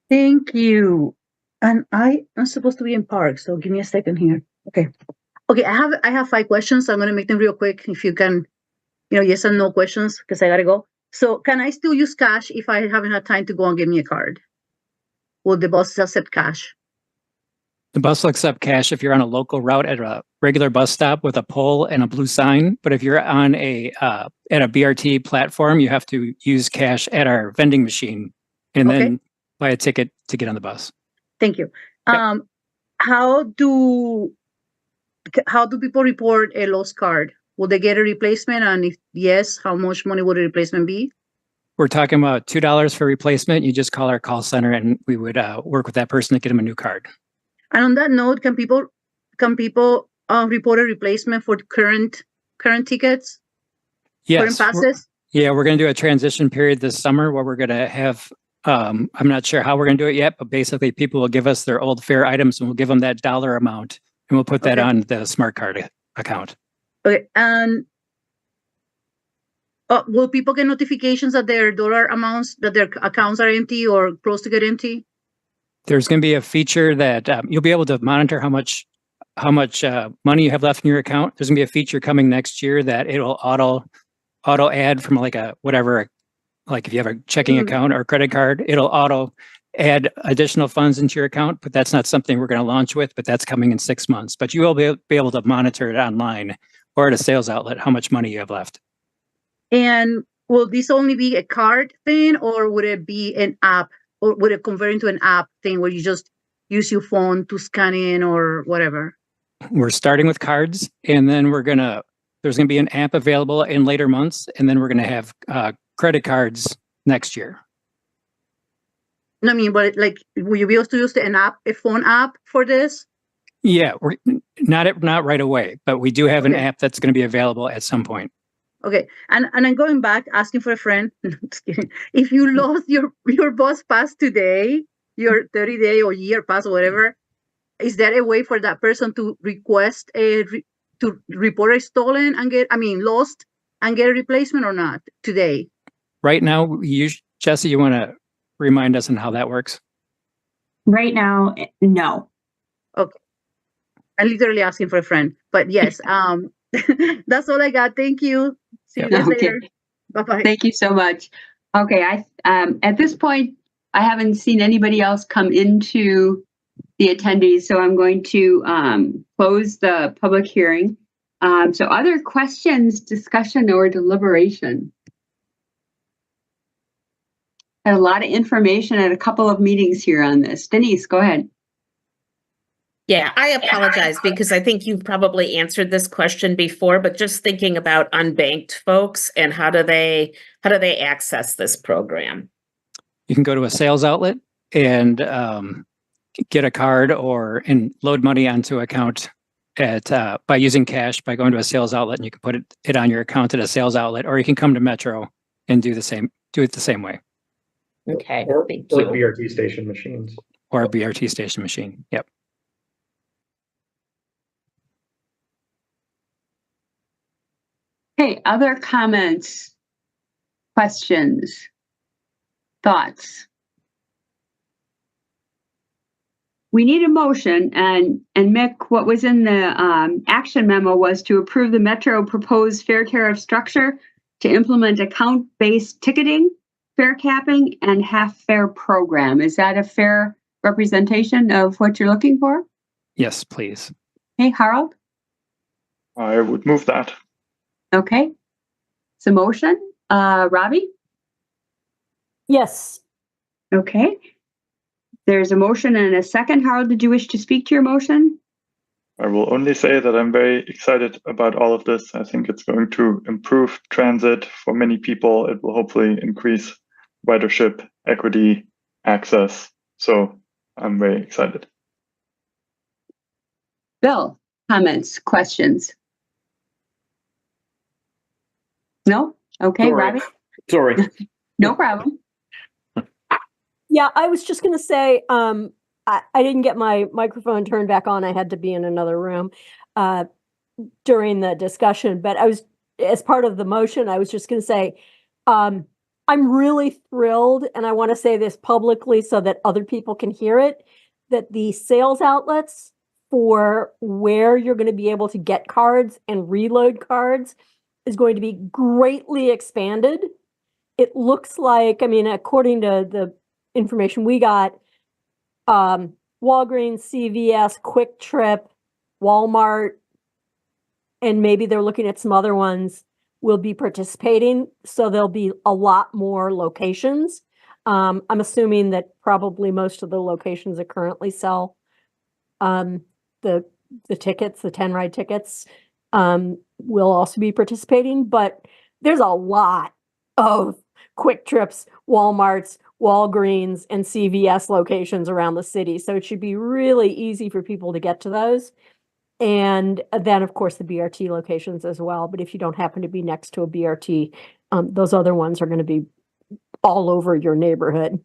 Thank you. And I'm supposed to be in park, so give me a second here. Okay. I have 5 questions. I'm going to make them real quick. If you can, yes and no questions, because I got to go. So can I still use cash if I haven't had time to go and get me a card? Will the bus accept cash? The bus will accept cash if you're on a local route at a regular bus stop with a pole and a blue sign. But if you're on at a BRT platform, you have to use cash at our vending machine. And then buy a ticket to get on the bus. Thank you. How do people report a lost card? Will they get a replacement? And if yes, how much money would a replacement be? We're talking about $2 for replacement. You just call our call center and we would work with that person to get them a new card. And on that note, can people report a replacement for current Yes. tickets? Current passes? Yeah, we're going to do a transition period this summer where we're going to have, I'm not sure how we're going to do it yet, but basically people will give us their old fare items and we'll give them that dollar amount and we'll put that on the smart card account. Okay, and will people get notifications that their dollar amounts, that their accounts are empty or close to get empty? There's going to be a feature that you'll be able to monitor how much money you have left in your account. There's going to be a feature coming next year that it'll auto add from like a whatever, like if you have a checking account or credit card, it'll auto add additional funds into your account. But that's not something we're going to launch with, but that's coming in 6 months. But you will be able to monitor it online or at a sales outlet how much money you have left. And will this only be a card thing, or would it be an app, or would it convert into an app thing where you just use your phone to scan in or whatever? We're starting with cards, and then there's going to be an app available in later months, and then we're going to have credit cards next year. No, I mean, but like, will you be able to use a phone app for this? Yeah, we're not right away, but we do have an app that's going to be available at some point. Okay, and I'm going back, asking for a friend. Just kidding. If you lost your bus pass today, your 30-day or year pass or whatever, is there a way for that person to request to report a stolen and lost and get a replacement or not today? Right now, Jesse, you want to remind us on how that works? Right now, no. Okay, I'm literally asking for a friend, but yes, that's all I got. Thank you. See you guys later. Bye-bye. Thank you so much. Okay, at this point, I haven't seen anybody else come into the attendees, so I'm going to close the public hearing. So other questions, discussion, or deliberation? Had a lot of information at a couple of meetings here on this. Denise, go ahead. Yeah, I apologize because I think you've probably answered this question before, but just thinking about unbanked folks and how do they access this program? You can go to a sales outlet and get a card and load money onto account by using cash by going to a sales outlet, and you can put it on your account at a sales outlet, or you can come to Metro and do it the same way. Okay, or thank you. BRT station machines. Or a BRT station machine. Yep. Okay, other comments, questions, thoughts? We need a motion, and Mick, what was in the action memo was to approve the Metro proposed fare tariff structure to implement account-based ticketing, fare capping, and half fare program. Is that a fair representation of what you're looking for? Yes, please. Hey, Harold? I would move that. Okay. It's a motion. Robbie? Yes. Okay. There's a motion and a second. Harold, did you wish to speak to your motion? I will only say that I'm very excited about all of this. I think it's going to improve transit for many people. It will hopefully increase ridership, equity, access. So I'm very excited. Bill, comments, questions? No? Okay, Robbie? Sorry. No problem. Yeah, I was just going to say, I didn't get my microphone turned back on. I had to be in another room during the discussion, but as part of the motion, I was just going to say, I'm really thrilled, and I want to say this publicly so that other people can hear it, that the sales outlets for where you're going to be able to get cards and reload cards is going to be greatly expanded. It looks like, according to the information we got, Walgreens, CVS, Quick Trip, Walmart, and maybe they're looking at some other ones, will be participating. So there'll be a lot more locations. I'm assuming that probably most of the locations that currently sell the tickets, the 10 ride tickets, will also be participating, but there's a lot of Quick Trips, Walmarts, Walgreens, and CVS locations around the city. So it should be really easy for people to get to those. And then, of course, the BRT locations as well. But if you don't happen to be next to a BRT, those other ones are going to be all over your neighborhood.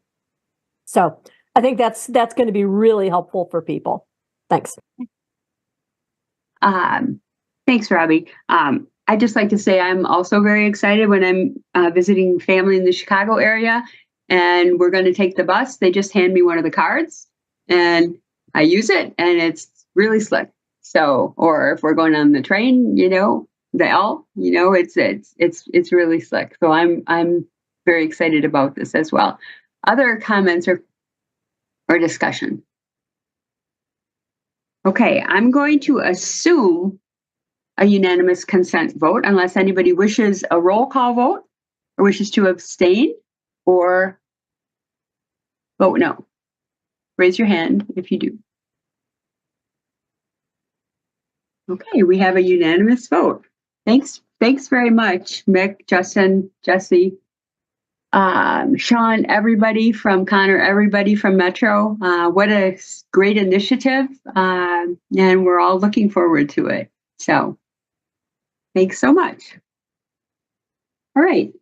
So I think that's going to be really helpful for people. Thanks. Thanks, Robbie. I'd just like to say I'm also very excited when I'm visiting family in the Chicago area and we're going to take the bus. They just hand me one of the cards and I use it and it's really slick. So, or if we're going on the train, the L, it's really slick. So I'm very excited about this as well. Other comments or discussion? Okay, I'm going to assume a unanimous consent vote unless anybody wishes a roll call vote or wishes to abstain or vote no. Raise your hand if you do. Okay, we have a unanimous vote. Thanks very much, Mick, Justin, Jesse, Sean, everybody from Connor, everybody from Metro. What a great initiative, and we're all looking forward to it. So, thanks so much. All right.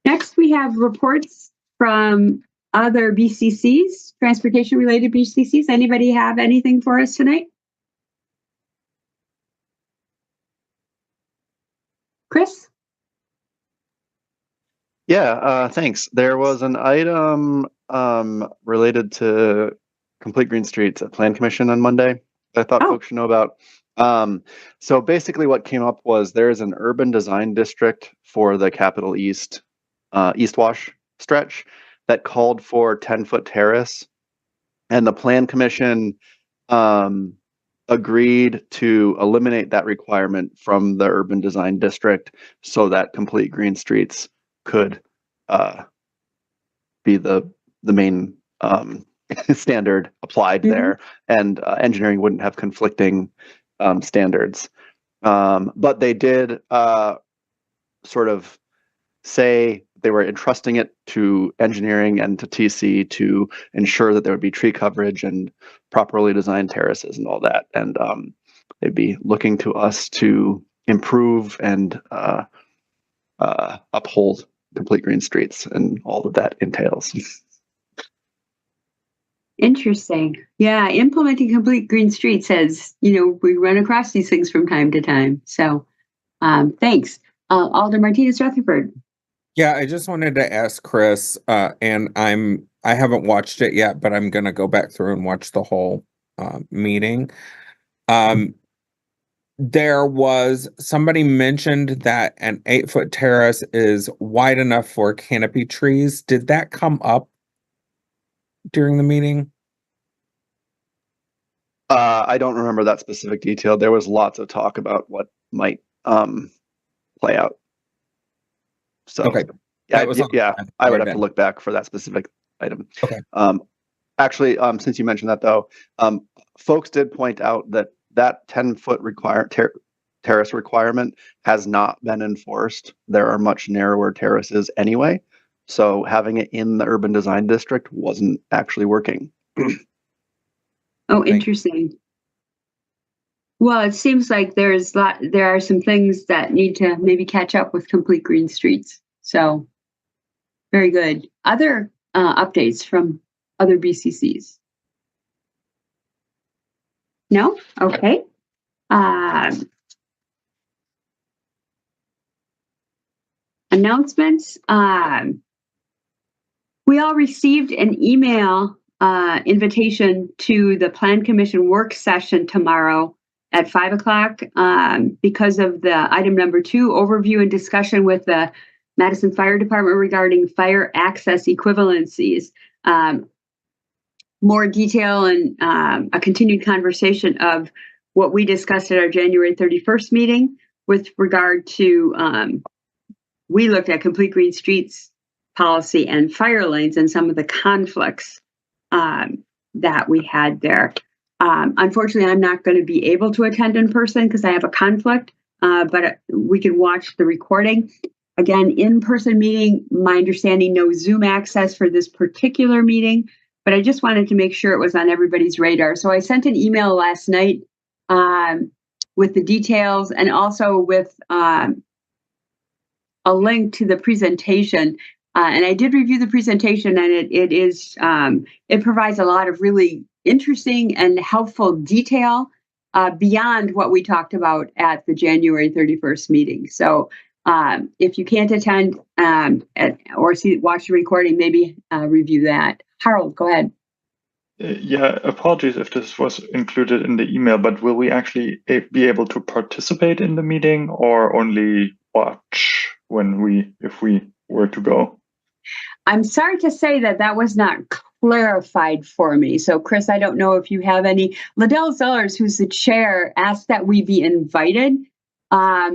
Next, we have reports from other BCCs, transportation-related BCCs. Anybody have anything for us tonight? Chris? Yeah, thanks. There was an item related to Complete Green Streets at Plan Commission on Monday that I thought folks should know about. So basically what came up was there's an urban design district for the Capitol East, East Wash stretch that called for 10-foot terrace. And the Plan Commission agreed to eliminate that requirement from the urban design district so that Complete Green Streets could be the main standard applied there, and engineering wouldn't have conflicting standards. But they did sort of say they were entrusting it to engineering and to TC to ensure that there would be tree coverage and properly designed terraces and all that. And they'd be looking to us to improve and uphold Complete Green Streets and all that that entails. Interesting. Yeah, implementing Complete Green Streets says, we run across these things from time to time. So thanks. Alder Martinez Rutherford. Yeah, I just wanted to ask Chris, and I haven't watched it yet, but I'm gonna go back through and watch the whole meeting. There was somebody mentioned that an 8-foot terrace is wide enough for canopy trees. Did that come up during the meeting? I don't remember that specific detail. There was lots of talk about what might play out. So okay. I would have to look back for that specific item. Okay. Actually, since you mentioned that though, folks did point out that 10-foot terrace requirement has not been enforced. There are much narrower terraces anyway. So having it in the urban design district wasn't actually working. Oh, interesting. Well, it seems like there are some things that need to maybe catch up with Complete Green Streets. So very good. Other updates from other BCCs? No? Okay. Announcements. We all received an email invitation to the Plan Commission work session tomorrow at 5 o'clock because of the item number 2, overview and discussion with the Madison Fire Department regarding fire access equivalencies. More detail and a continued conversation of what we discussed at our January 31st meeting with regard to, we looked at Complete Green Streets policy and fire lanes and some of the conflicts that we had there. Unfortunately, I'm not going to be able to attend in person because I have a conflict, but we can watch the recording. Again, in-person meeting, my understanding, no Zoom access for this particular meeting, but I just wanted to make sure it was on everybody's radar. So I sent an email last night with the details and also with a link to the presentation. And I did review the presentation, and it provides a lot of really interesting and helpful detail beyond what we talked about at the January 31st meeting. So if you can't attend or watch the recording, maybe review that. Harold, go ahead. Yeah, apologies if this was included in the email, but will we actually be able to participate in the meeting or only watch if we were to go? I'm sorry to say that was not clarified for me. So, Chris, I don't know if you have any. Liddell Zellers, who's the chair, asked that we be invited. I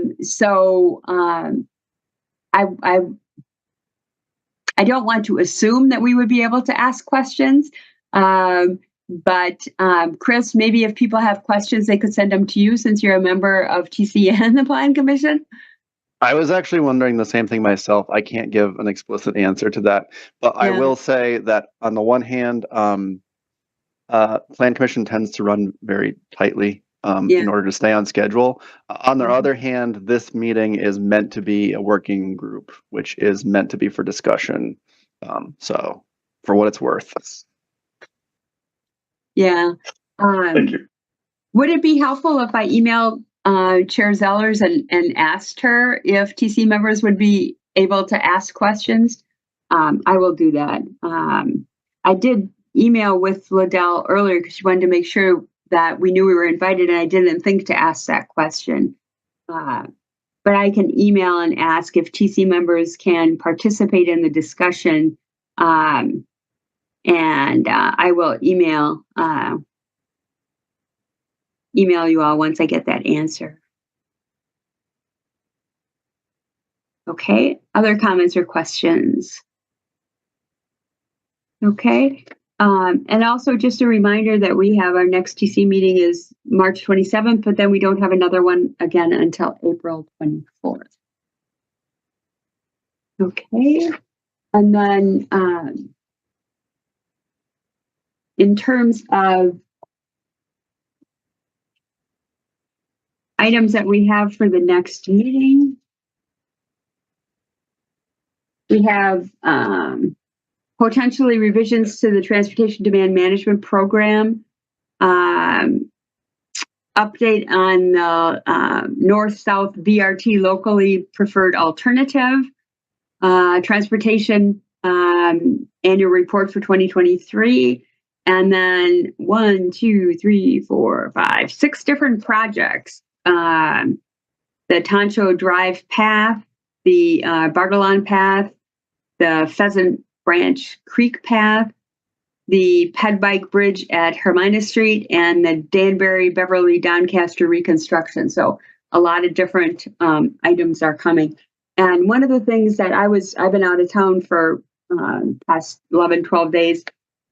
don't want to assume that we would be able to ask questions. But Chris, maybe if people have questions, they could send them to you since you're a member of TC and the Plan Commission. I was actually wondering the same thing myself. I can't give an explicit answer to that, but I will say that on the one hand, Plan Commission tends to run very tightly in order to stay on schedule. On the other hand, this meeting is meant to be a working group, which is meant to be for discussion. So for what it's worth. Yeah. Thank you. Would it be helpful if I emailed Chair Zellers and asked her if TC members would be able to ask questions? I will do that. I did email with Liddell earlier because she wanted to make sure that we knew we were invited, and I didn't think to ask that question. But I can email and ask if TC members can participate in the discussion. And I will email you all once I get that answer. Okay, other comments or questions? Okay, and also just a reminder that we have our next TC meeting is March 27th, but then we don't have another one again until April 24th. Okay, and then in terms of items that we have for the next meeting, we have potentially revisions to the Transportation Demand Management Program, update on the North-South BRT locally preferred alternative, transportation annual report for 2023, and then 6 different projects. The Tancho Drive path, the Bartolon path, the Pheasant Branch Creek path, the Ped Bike Bridge at Hermina Street, and the Danbury Beverly Doncaster reconstruction. So a lot of different items are coming. And one of the things that I've been out of town for past 11, 12 days,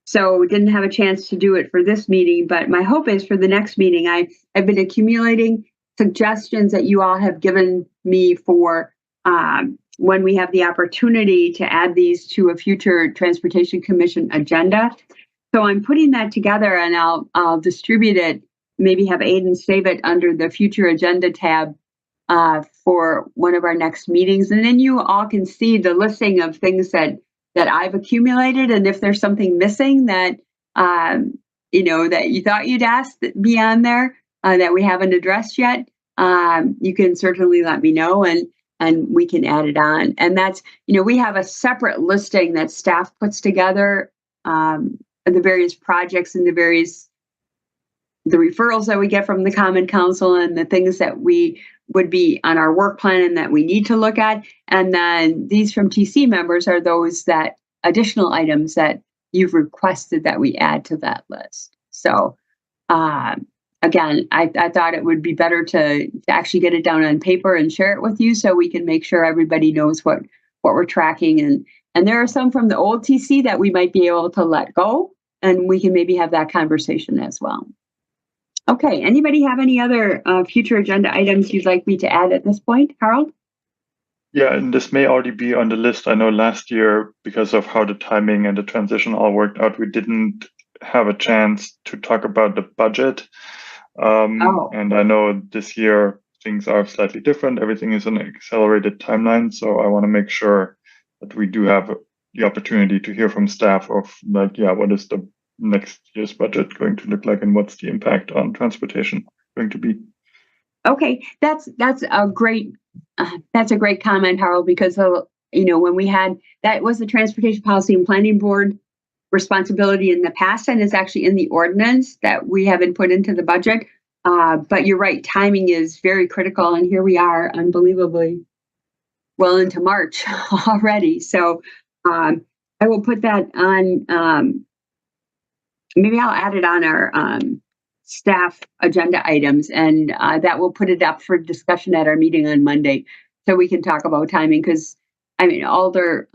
so we didn't have a chance to do it for this meeting, but my hope is for the next meeting, I've been accumulating suggestions that you all have given me for when we have the opportunity to add these to a future Transportation Commission agenda. So I'm putting that together, and I'll distribute it, maybe have Aiden save it under the future agenda tab for one of our next meetings. And then you all can see the listing of things that I've accumulated. And if there's something missing that, that you thought you'd ask be on there that we haven't addressed yet, you can certainly let me know, and we can add it on. And that's, we have a separate listing that staff puts together, the various projects and the referrals that we get from the Common Council and the things that we would be on our work plan and that we need to look at. And then these from TC members are those that additional items that you've requested that we add to that list. So again, I thought it would be better to actually get it down on paper and share it with you so we can make sure everybody knows what we're tracking And there are some from the old TC that we might be able to let go, and we can maybe have that conversation as well. Okay, anybody have any other future agenda items you'd like me to add at this point, Harold? Yeah, and this may already be on the list. I know last year, because of how the timing and the transition all worked out, we didn't have a chance to talk about the budget. And I know this year things are slightly different. Everything is an accelerated timeline. So I want to make sure that we do have the opportunity to hear from staff of like, yeah, what is the next year's budget going to look like and what's the impact on transportation going to be? Okay, that's a great comment, Harold, because when we had that was the Transportation Policy and Planning Board responsibility in the past, and it's actually in the ordinance that we haven't put into the budget. But you're right, timing is very critical, and here we are, unbelievably well into March already. So I will put that on. Maybe I'll add it on our staff agenda items, and that will put it up for discussion at our meeting on Monday, so we can talk about timing. Because I mean, Alder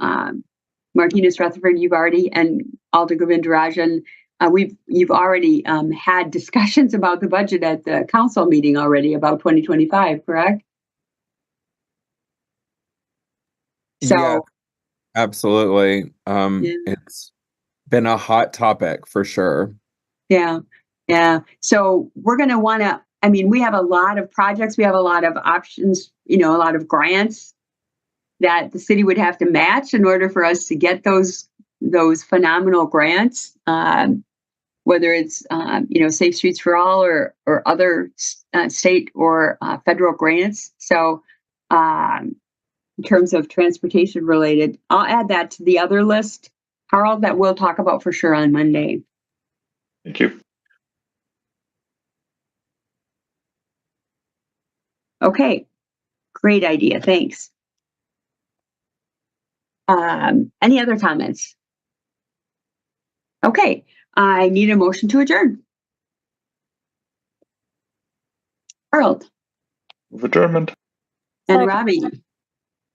Martinez Rutherford, you've already, and Alder Govindarajan, you've already had discussions about the budget at the council meeting already about 2025, correct? So, yeah, absolutely. It's been a hot topic for sure. Yeah. So we're going to want to, I mean, we have a lot of projects, we have a lot of options, a lot of grants that the city would have to match in order for us to get those phenomenal grants, whether it's, Safe Streets for All or other state or federal grants. So in terms of transportation related, I'll add that to the other list, Harold, that we'll talk about for sure on Monday. Thank you. Okay, great idea. Thanks. Any other comments? Okay, I need a motion to adjourn. Harold. Move adjournment. And Robbie.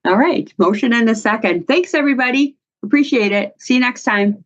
All right, motion and a second. Thanks, everybody. Appreciate it. See you next time.